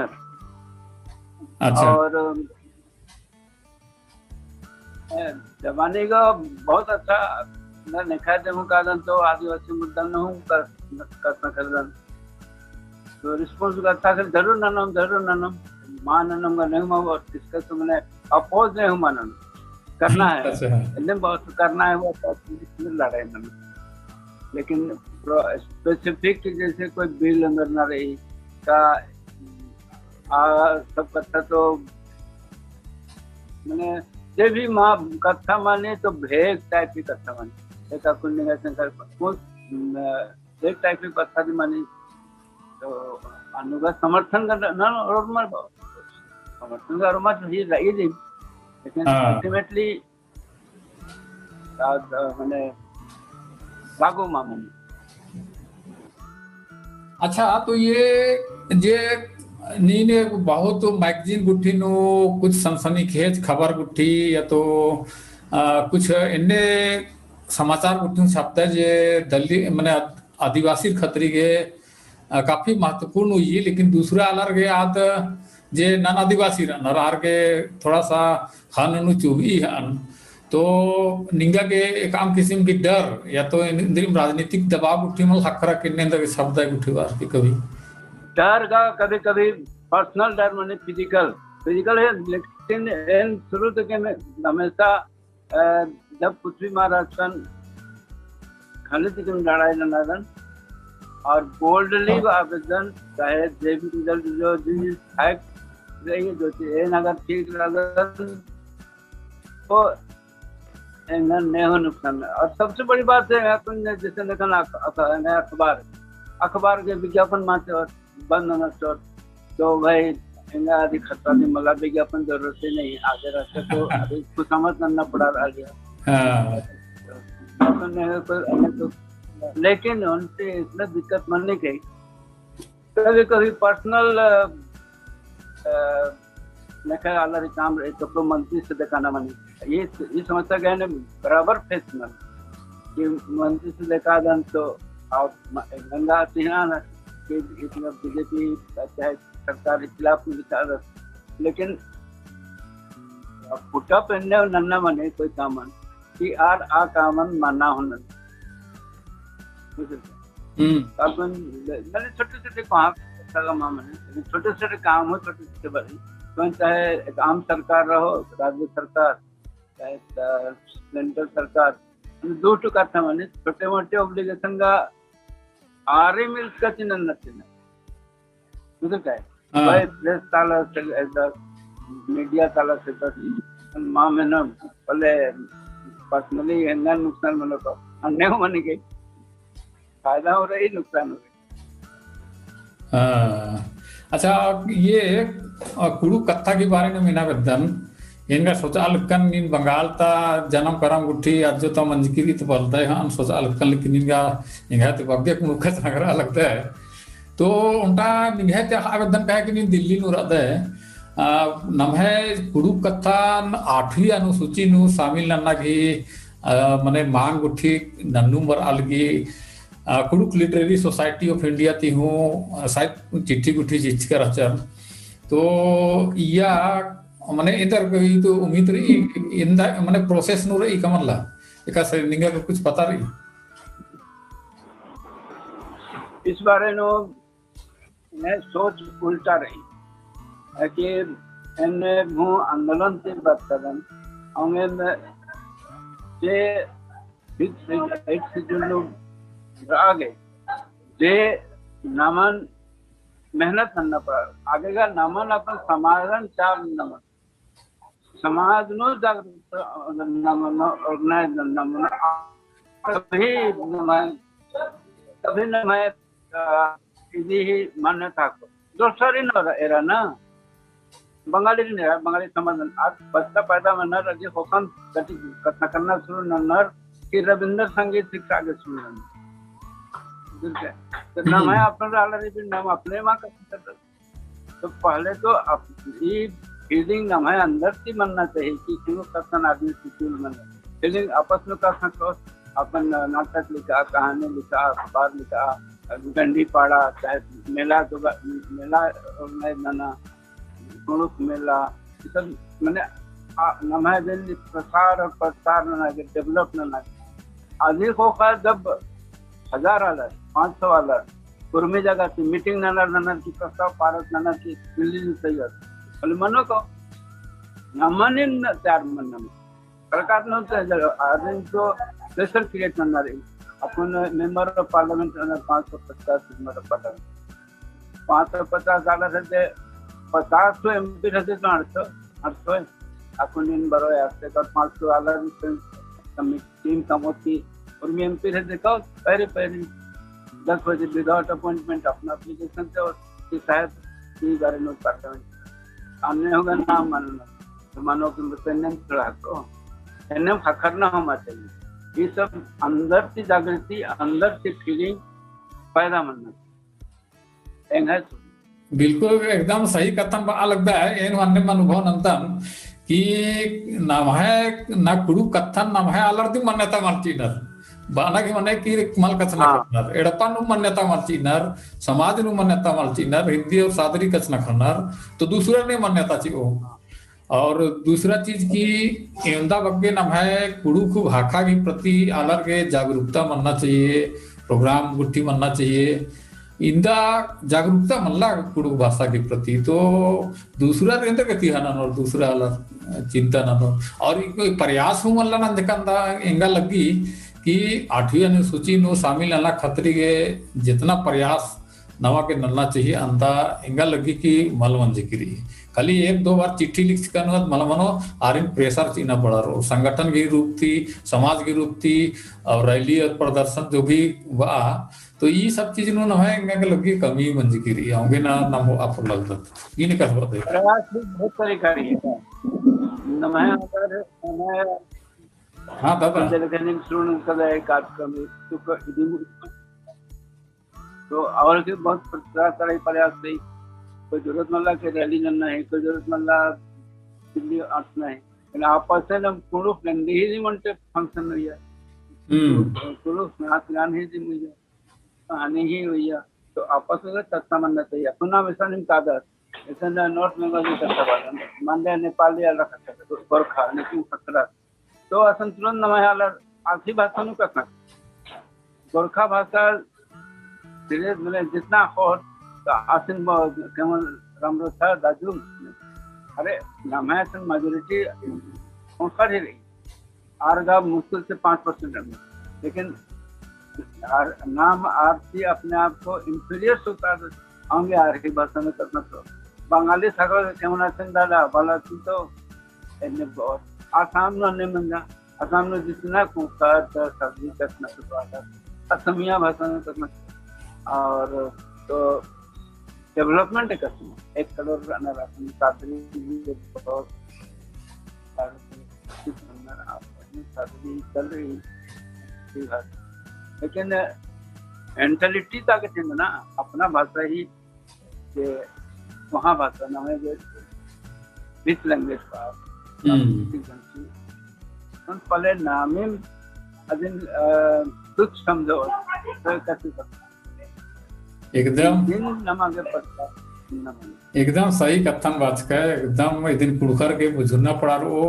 अच्छा और जमाने का बहुत अच्छा न लिखा देखूं कारण तो आदिवासी मुद्दा न हूं कर तो रिस्पॉन्स का अच्छा कर जरूर ननम मान ननम का नहीं मैं डिस्कस तो मैंने अपोज नहीं हूं मानन करना है एकदम बहुत करना है वो लड़ाई ननम लेकिन स्पेसिफिक जैसे कोई बिल अंदर ना रही का सब कथा तो मैंने जे भी माँ कथा माने तो भेद टाइप की कथा माने एक भेद टाइप की कथा भी मानी तो अनुगा समर्थन का ना समर्थन का रोमा तो ये लेकिन अल्टीमेटली मैंने लागू मामूली अच्छा तो ये नीने बहुत मैगजीन गुट्ठी नो कुछ सनसनीखेज खबर गुट्ठी या तो कुछ इन्ने समाचार गुट्ठी छपता है जे दिल्ली मैंने आदिवासी खतरी के काफी महत्वपूर्ण हुई है लेकिन दूसरा अलग के आद जे नन आदिवासी नरार के थोड़ा सा हन नु चुभी हन तो निंगा के एक आम किस्म की डर या तो इंद्रिम राजनीतिक दबाव उठी मल हकरा किन्ने अंदर शब्द है उठी बार की कभी डर का कभी कभी पर्सनल डर माने फिजिकल है लेकिन इन शुरू तक में हमेशा जब पृथ्वी महाराष्ट्र खनिज की लड़ाई लड़न और बोल्डली आवेदन चाहे जे भी रिजल्ट जो फैक्ट रही जो अगर ठीक लगन तो नहीं हो नुकसान और सबसे बड़ी बात है जैसे देखा अखबार के विज्ञापन माते और बंद होना तो भाई इनका अधिक खतरा नहीं मला विज्ञापन जरूरत ही नहीं आगे रहते तो अभी कुछ समझ करना पड़ा आ गया तो लेकिन उनसे इतना दिक्कत मनने की कभी कभी पर्सनल काम तो मंत्री से दिखाना मनी ये समस्या गए ने बराबर फेस में कि मंत्री से देखा दन तो आप गंगा सिंह कि इसमें बीजेपी चाहे सरकार के खिलाफ विचार लेकिन पुटअप नन्ना मने कोई कामन कि आर आ कामन माना होना अपन मैंने छोटे छोटे छोटे छोटे काम हो छोटे छोटे बड़े तो चाहे एक आम सरकार रहो राज्य सरकार चाहे सेंट्रल सरकार दो टुका था मैंने छोटे मोटे ऑब्लिगेशन का आरे मिल्स का चिन्ह नचना मुझे क्या भाई प्रेस ताला से मीडिया ताला से माँ में ना पहले पर्सनली हैंगा नुकसान मनो तो अन्य मनी के फायदा हो रही नुकसान हो रही हाँ। अच्छा, ये कुड़ू कत्था के बारे में मीना बदन इनका सोचाल कन इन बंगाल ता जन्म करम गुठी आज जो तो मंजकिरी तो बोलता है हाँ सोचाल कन, लेकिन इनका इनका तो बग्गे को मुख्य संग्रह लगता है तो उनका निगह ते आवेदन कहे कि दिल्ली नु रहता है नमहे कुड़ू कत्था 8वीं अनुसूची नु शामिल नन्ना की मने मांग उठी नन्नू मर अलगी Kurukh literary society of India ती हूँ शायद चिट्ठी गुठी चिट्ठी कर अचर तो या मने इधर तो उम्मीद रही इंदा मने प्रोसेस नु रही कमला एका से निंगा को कुछ पता रही इस बारे नो मैं सोच उल्टा रही है कि एने हूँ आंदोलन से बात करन हमें जे एक से जो लोग आगे जे नामन मेहनत करना पड़ा आगे का नामन अपन समाधान चार नमन समाज नो जागरूक नमन ऑर्गेनाइज नमन तभी नमय इदी ही मान्यता को दोसरी न एरा ना बंगाली ने बंगाली समाज आज बच्चा पैदा में नर अजी होकन कथना करना शुरू नर कि रविंद्र संगीत शिक्षा के शुरू तो नाम है अपना ऑलरेडी भी नाम अपने माँ का तो पहले तो ये फीलिंग नाम है अंदर से मनना चाहिए कि क्यों कथन आदमी फील मन फीलिंग आपस में कथन को अपन नाटक लिखा कहानी लिखा अखबार लिखा गंडी पाड़ा चाहे मेला तो मेला नाना गुरुक मेला सब मैंने नमः दिल्ली प्रसार और प्रसार ना डेवलप ना अधिक होकर जब 1000 आलर 500 आलर कुर्मी जगह की मीटिंग ननर की प्रस्ताव पारत ननर की दिल्ली में तैयार बोले मनो को नमन चार मन सरकार नो आदमी तो प्रेशर क्रिएट करना रही अपन member of parliament 550 member of parliament 550 आलर है 50 तो एमपी रहते तो 800 अपन इन बरो आते तो 500 आलर टीम कम होती और मैं एमपी रहते का पहले 10 बजे विदाउट अपॉइंटमेंट अपना एप्लीकेशन से और शायद की बारे में पार्लियामेंट सामने होगा नाम मानना तो मानो कि मुसलमान खड़ा तो एनएम खखरना होना चाहिए ये सब अंदर की जागृति अंदर की फीलिंग पैदा मनना बिल्कुल एकदम सही कथन लगता है इन अन्य अनुभव नंतन कि नाम है ना कुड़ू कथन नाम है अलर्दी मान्यता मार्चिनर बाना की मने की मल कथना करनर एडपा नु मान्यता मार्चिनर समाज नु मान्यता मार्चिनर हिंदी और सादरी कथना करनर तो दूसरा ने मान्यता चाहिए और दूसरा चीज की एंदा बग्गे नाम है कुड़ू को भाखा के प्रति अलग के जागरूकता मनना चाहिए प्रोग्राम गुट्टी मनना चाहिए इंदा जागरूकता मल्ला कुड़ू भाषा के प्रति तो दूसरा रेंद्र गति हनन और दूसरा अलग चिंता न और कोई प्रयास हो मल्ला ना देखा एंगा लगी कि 8वीं अनुसूची नो शामिल नला खतरी के जितना प्रयास नवा के नलना चाहिए अंदा इंगा लगी कि मल मंजिक्री खाली 1-2 बार चिट्ठी लिख सकन मल मनो आर इन प्रेशर चीना पड़ा रो संगठन की रूप थी समाज की रूप थी और रैली और प्रदर्शन जो भी हुआ तो ये सब चीज नो न है इंगा लगी कमी मंजिक्री होंगे ना ना हो आप लगता ये नहीं कर सकते प्रयास भी बहुत तरीका है नमः अगर मैं हाँ दादा शुरू कर कार्यक्रम तो और भी बहुत प्रयास नहीं कोई जरूरतमंद के रैली करना है कोई जरूरतमंद दिल्ली आना है लेकिन आपस में हम कुड़ू नंदी ही म्हणते फंक्शन हुई है कुड़ू नाच गान ही दी मुझे कहानी ही हुई है तो आपस में चर्चा मनना चाहिए अपना वैसा नहीं कादर ऐसा नॉर्थ बंगाल में चर्चा बात मान लिया नेपाली अलग गोरखा लेकिन खतरा तो असंतुलन नमः आखिरी भाषा नहीं करना गोरखा भाषा धीरे धीरे जितना हो आसिन केवल रामरो था दाजू अरे नमः मेजोरिटी उनका ही रही आरगा मुश्किल से 5% लेकिन नाम आरती अपने आप को इंफीरियर होता होंगे आरती भाषा में करना तो बंगाली सागर केवल आसिन दादा बाला तो बहुत आसाम ने मंगा आसाम में जितना कुकर सब्जी कटना असमिया भाषा में करना और तो डेवलपमेंट कसम 1 करोड़ राशन सादरी बहुत सादरी चल रही है, लेकिन मेंटालिटी ताकत है ना अपना भाषा ही के वहाँ भाषा ना है जो विथ लैंग्वेज का पहले नामिम अदिन तुच्छ समझो तो कैसे एकदम दिन नमागे पड़ता एकदम सही कथन वाचक एकदम इदिन कुड़खर के बुझुना पड़ा रो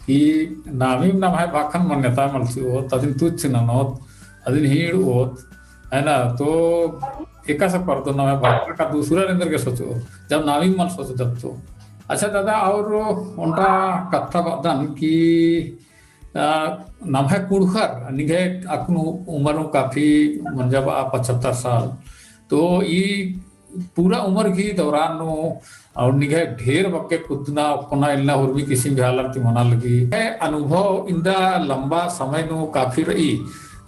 कि नामिम नाम है भाखन मान्यता मलसी हो तदिन तुच्छ ननोत अदिन हीड़ होत है ना, तो एका से पर तो नाम है भाखन का दूसरा रेंदर के सोचो जब नामिम मन सोचो जब तो अच्छा दादा और उनका कथा बदन कि नाम है कुड़खर निगे अकनु उम्र काफी जब 75 साल तो ये पूरा उम्र की दौरान और निगे ढेर बक्के कुदना अपना इल्ला और भी किसी भी हालत मना लगी है अनुभव इंदा लंबा समय नो काफी रही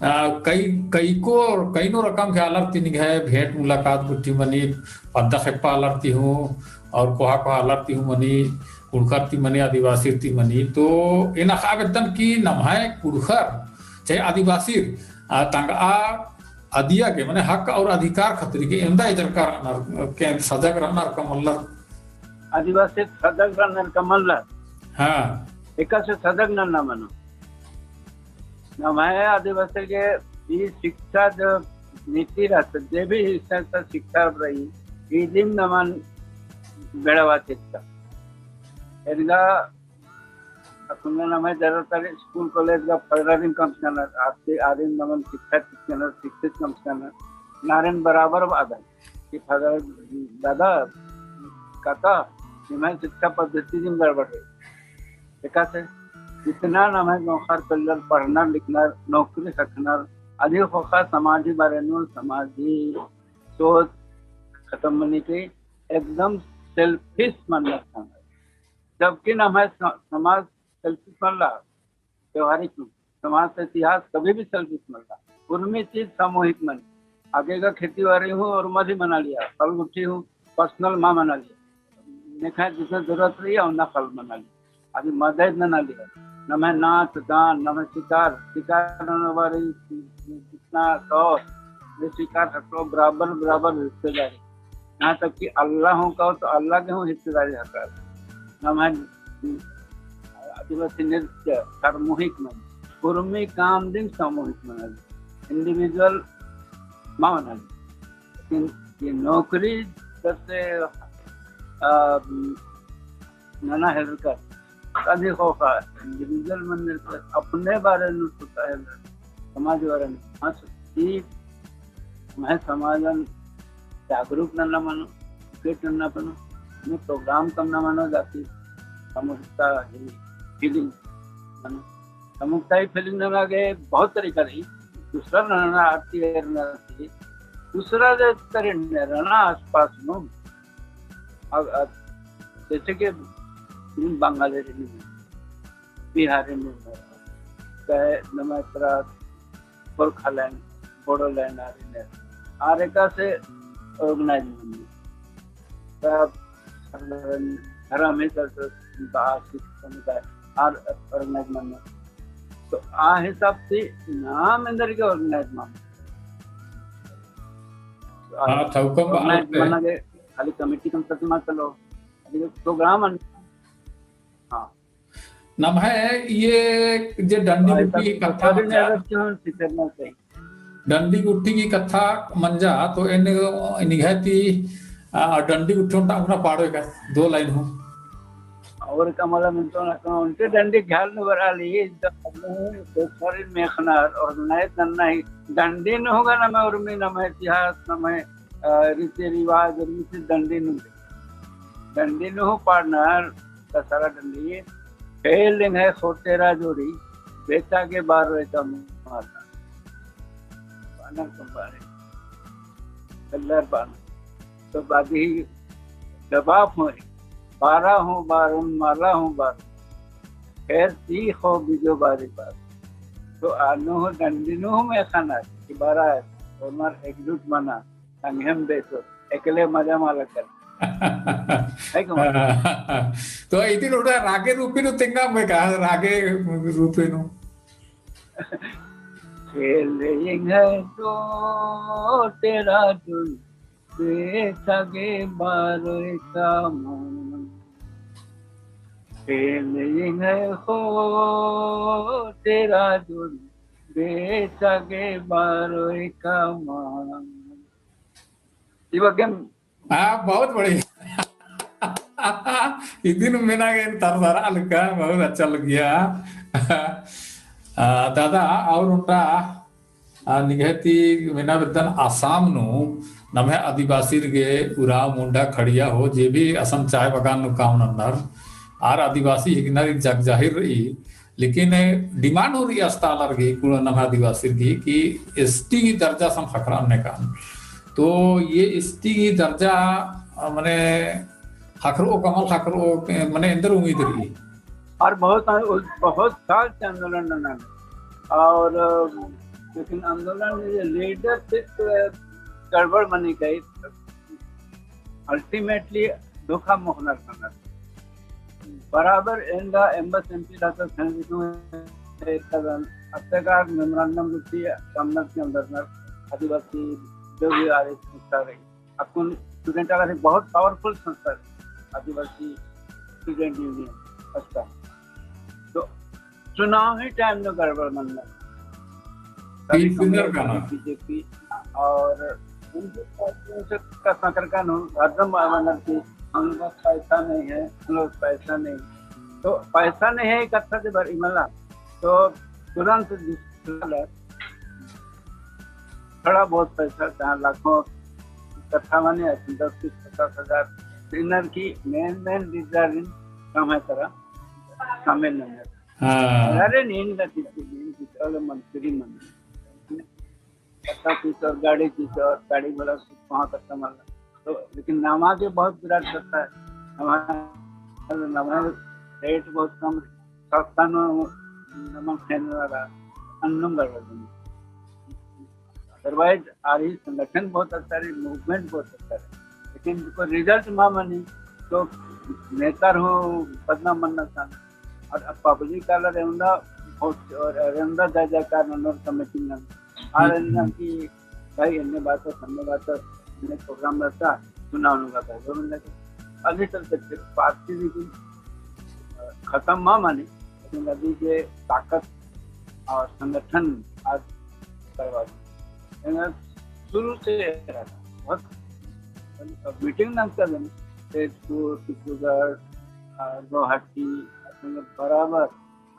कई नो रकम के हालत निगे भेंट मुलाकात गुट्टी मनी पद्दा खेपा हालत हूँ और कोहा कोहा हालत हूँ मनी कुड़खर ती मनी आदिवासी ती मनी तो इन आवेदन की नमहाय कुड़खर चाहे आदिवासी तंगा अदिया के माने हक और अधिकार खतरी के इंदा इजरकार के सजग रहना कमल्लर आदिवासी सजग रहना कमल्लर हाँ एका से सजग ना मनो नमहाय आदिवासी के ये शिक्षा जो नीति रहते जे भी शिक्षा रही इलिम नमन बेड़वा चित्ता एरिया अपना नाम है ज़्यादातर स्कूल कॉलेज का फर्दर कमिश्नर आपके आदिम नमन शिक्षित कमिश्नर नारायण बराबर आदा कि फर्दर दादा काका मैं शिक्षा पद्धति में गड़बड़ है देखा से इतना नाम है नौकर कलर पढ़ना लिखना नौकरी रखना अधिक होकर समाजी बारे में समाजी सोच खत्म होने की एकदम सेल्फिश मानना था जबकि नाम है समाज सेल्फिश मन रहा व्यवहारिक समाज का इतिहास कभी भी सेल्फिश मन रहा उनमें चीज सामूहिक मन आगे का खेती बाड़ी हूँ और मधी मना लिया फल गुट्ठी हूँ पर्सनल माँ मना लिया देखा जितना जरूरत रही है उतना फल मना लिया अभी मदद न लिया न मैं नाच गान न मैं शिकार वाली जितना कहो ये शिकार हटो बराबर बराबर हिस्सेदारी यहाँ तक कि अल्लाह हूँ कहो तो अल्लाह के हूँ हिस्सेदारी हटा न मैं आदिवासी नृत्य सामूहिक मन कुर्मी काम दिन सामूहिक मना इंडिविजुअल माँ मना लेकिन ये नौकरी करते नाना हेल्कर अधिक होगा इंडिविजुअल मन अपने बारे में सोचता है समाज बारे में हाँ सोची मैं समाजन जागरूक न मानो क्रिकेट न बनो मैं प्रोग्राम कम न मानो जाती सामूहिकता फीलिंग मानो सामूहिकता ही फीलिंग न लगे बहुत तरीका रही दूसरा रहना आरती रहना दूसरा रहना आसपास में जैसे कि बांग्लादेश बिहारी में चाहे नमात्रा गोरखालैंड बोडोलैंड आरेका से ऑर्गेनाइज धर्म है समुदाय ऑर्गेनाइज मानना तो आ हिसाब से नाम अंदर के ऑर्गेनाइज मानना के खाली कमेटी कम तक मत चलो प्रोग्राम हाँ नाम है ये जो डंडी गुट्टी की कथा डंडी गुट्टी की कथा मंजा तो इन निघाती डंडी गुट्टी उनका पाड़ो का 2 लाइन हूँ और कमला मिलतो ना उनके डंडी ख्याल में बरा ली सारी मेखनार और नए नन्ना ही डंडी न होगा ना मैं उर्मी ना मैं इतिहास ना मैं रीति रिवाज डंडी न हो पार्टनर का सारा डंडी फेलिंग है सोतेरा जोड़ी बेचा के बार रहता मारना पाना कंबारे कलर पाना तो बादी दबाव हो 12 हूँ 12 माला हूँ 12 खैर 30 हो बीजो बारी बार तो आनो हो डंडी नो में खाना कि 12 है और मार एकजुट बना संगम बेचो एकले मजा माला कर है का तो इतिन उड़ा रागे रूपीनु तिंगा में का रागे रूपीनु खेलेंगे तो तेरा दिल बेचगे बारे का मन खेलेंगे हो तेरा दिल बेचगे बारे का मन इवगम बहुत बढ़िया इतिन मेना के तरसारा लगा बहुत अच्छा लग गया दादा और उनका निगहती मेना बदन आसाम नु नमे आदिवासी गे उराव मुंडा खड़िया हो जे भी असम चाय बगान नु काम नंदर आर आदिवासी हिगनर जग जाहिर रही लेकिन डिमांड हो रही अस्तालर गे कुल नमे आदिवासी की कि एसटी की दर्जा सम हकराम ने काम तो ये एसटी की दर्जा माने हकरो कमल हकरो माने अंदर उम्मीद रही और बहुत साल से आंदोलन लड़ा और लेकिन आंदोलन में लीडरशिप गड़बड़ बनी गई अल्टीमेटली धोखा मोहना करना बराबर इंदा एम्बस एमपी रहता अत्याचार मेमोरेंडम लिखी सामना के अंदर आदिवासी जो भी आर्य संस्था रही आपको स्टूडेंट अगर बहुत पावरफुल संस्था है आदिवासी स्टूडेंट यूनियन अच्छा तो चुनाव ही टाइम में गड़बड़ बनना बीजेपी और संकर का हरदम की हम लोग पैसा नहीं है हम लोग पैसा नहीं तो पैसा नहीं है इकट्ठा से भरी मला तो तुरंत थोड़ा बहुत पैसा जहाँ लाखों इकट्ठा माने 10-50 हजार की मेन डिजाइन कम है तरह शामिल नहीं है अरे नींद मंत्री और गाड़ी की और गाड़ी वाला वहाँ करता माला तो लेकिन नामा के बहुत विराट करता है हमारा रेट बहुत कम सस्ता नमक खाने वाला अन्नम अदरवाइज आ रही संगठन बहुत अच्छा है मूवमेंट बहुत अच्छा है लेकिन रिजल्ट माँ मनी तो नेता हो पदना मनना चाहना और अब पब्लिक का रेवंदा बहुत और रेवंदा जय जयकार नंबर कमेटी में आ रही कि भाई अन्य बात अन्य बात प्रोग्राम रहता चुनाव होगा था जो मैंने अभी तक पार्टी भी खत्म माँ मानी लेकिन अभी के ताकत और संगठन आज करवा शुरू से रहा बहुत मीटिंग नाम कर गुवाहाटी बराबर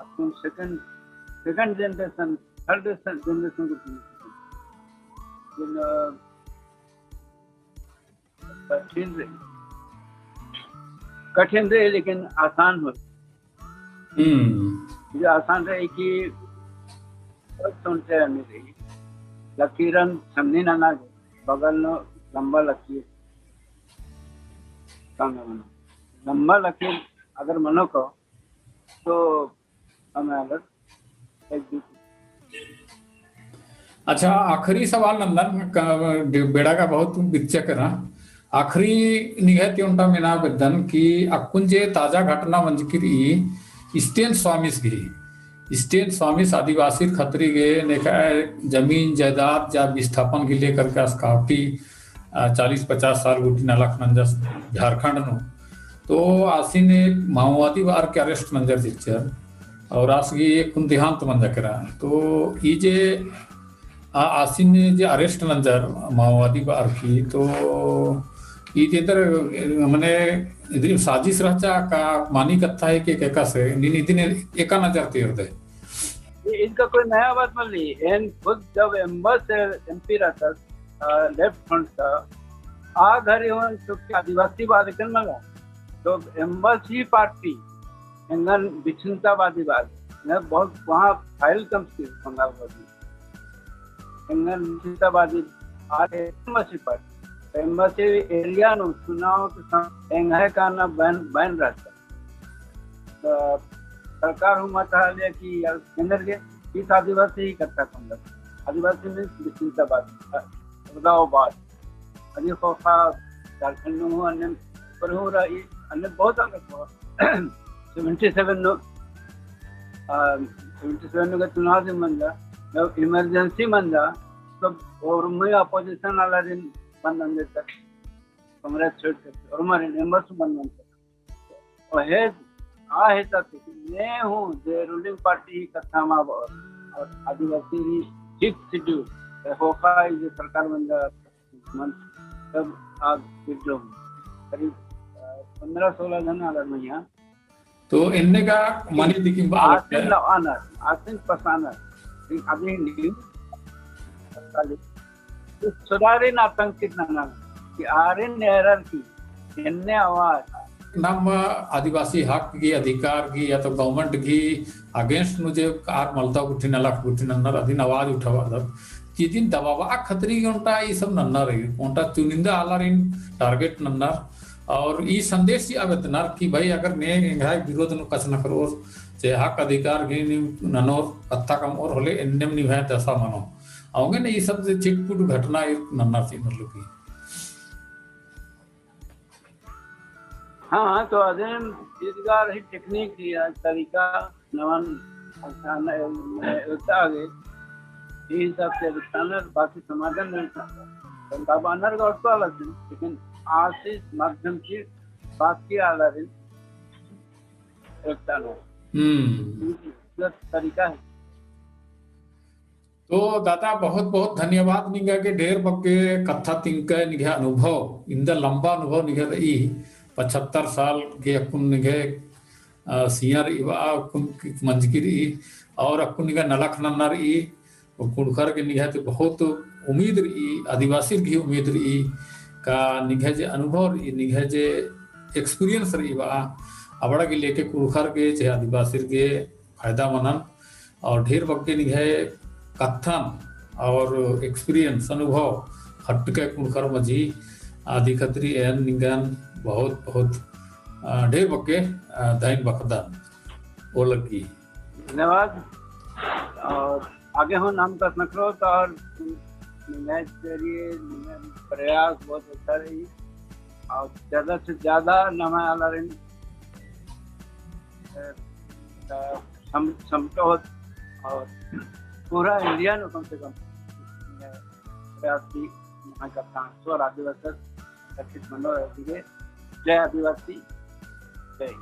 अपन सेकंड जनरेशन थर्ड जनरेशन को कठिन रहे लेकिन आसान हो जो आसान रहे कि सुनते रहने रही लकीरन समझी ना बगल में लंबा लकीर लंबा लकीर अगर मनो को तो हमें अगर एक अच्छा आखिरी सवाल नंदन बेड़ा का बहुत विचक ना आखिरी निगहती उनका मिना बेदन कि अकुंजे ताजा घटना मंजकिरी स्टेन स्वामिस की स्टेन स्वामिस आदिवासी खतरी गे नेका जमीन जायदाद जा विस्थापन के लेकर के स्काउटी 40-50 साल गुटी नलक नंजस झारखंड नो तो आसी ने माओवादी वार के अरेस्ट नंजर जिच्चर और आसगी एक देहांत मंजकरा तो ये जे आसी ने जे अरेस्ट नंजर माओवादी बार की तो इधर मैंने इधर साजिश रहता का मानी कथा है कि कैका से दिन एका नजर तेर दे इनका कोई नया बात मत ली एन खुद जब एम्बस एमपी रहता लेफ्ट फ्रंट का आ घर तो आदिवासी बाद मगा तो एम्बस ही पार्टी एंगन विच्छिन्नतावादी बाद बहुत वहाँ फाइल कम थी बंगाल एंगन विच्छिन्नतावादी आ एम्बसी पार्टी एम्बसी एरिया नो चुनाव के एंगे का ना बैन रहता तो सरकार मत है कि केंद्र के इस आदिवासी ही करता कम आदिवासी में विच्छिन्नतावाद अभी खोखा झारखंड नु अन्य पर हो रही अन्य बहुत आगे 77 नो 77 नो का चुनाव से मंदा जब इमरजेंसी मंदा तब और मैं अपोजिशन वाला दिन बंदन देता कमरे छोड़ के और हमारे मेंबर्स बंदन और है आ है तक मैं हूँ जे रूलिंग पार्टी कथा में और आदिवासी ही ठीक शेड्यूल होका ये सरकार बंदा तब आज विड्रॉ करीब 15-16 जन आलर में यहाँ तो इनने का मनी दिखी आसिन लवानर आसिन पसानर अभी नहीं सुधारिन आतंकित नाना कि आरिन एरर की इन्ने आवाज ನಮ್ಮ ಆದಿವಾಸಿ ಹಕ್ ಗಿ ಅಧಿಕಾರ ಗಿ या तो गवर्नमेंट गी अगेंस्ट मुझे कार मलता गुठिन अलग गुठिन नन्नर अधीन आवाज उठावा दब कि दिन दबावा खतरी उनटा ये सब नन्नर है उनटा चुनिंदा आलर इन टारगेट नन्नर और ई संदेश ही आवे नर कि भाई अगर ने इंगाय विरोध न कछ न करो जे हक अधिकार गी ननोर कत्ता कम और होले एन्नेम निभाय दशा मनो आओगे ने ये सब चिटपुट घटना नन्नर थी मतलब की हाँ तो अध्ययन दीर्घकाल ही टेक्निक थी तरीका नवन आगे ये हिसाब से विस्तार बाकी समाधान नहीं था तब अनर का उसको अलग थी लेकिन आशीष माध्यम की बाकी अलग तरीका है। तो दादा बहुत बहुत धन्यवाद निगा के ढेर बके कथा तिंका निगा अनुभव इंद लंबा अनुभव निगा ई 75 साल के अकुन निगे सियर इवा अकुन मंजकिर ई और अकुन निगा नलख नन्नर ई कुड़खर के निगा तो बहुत उम्मीद ई आदिवासी की उम्मीद ई का निगा जे अनुभव ई निगा जे एक्सपीरियंस रही बा अबड़ा के लेके कुड़खर के चाहे आदिवासी के फायदा मनन और ढेर बके निगा कथन और एक्सपीरियंस अनुभव हट के कुड़खर मजी आदि खतरी एन निगन बहुत बहुत ढेर बके दाइन बखदा वो लगी धन्यवाद और आगे हो नाम का नखरो तो और मैच के लिए प्रयास बहुत अच्छा रही और ज़्यादा से ज़्यादा नमा आलरिन समटो और पूरा इंडिया में कम से कम प्रयास की यहाँ का ट्रांसफर आदिवासी कथित मनोरंजन जय आदिवासी जय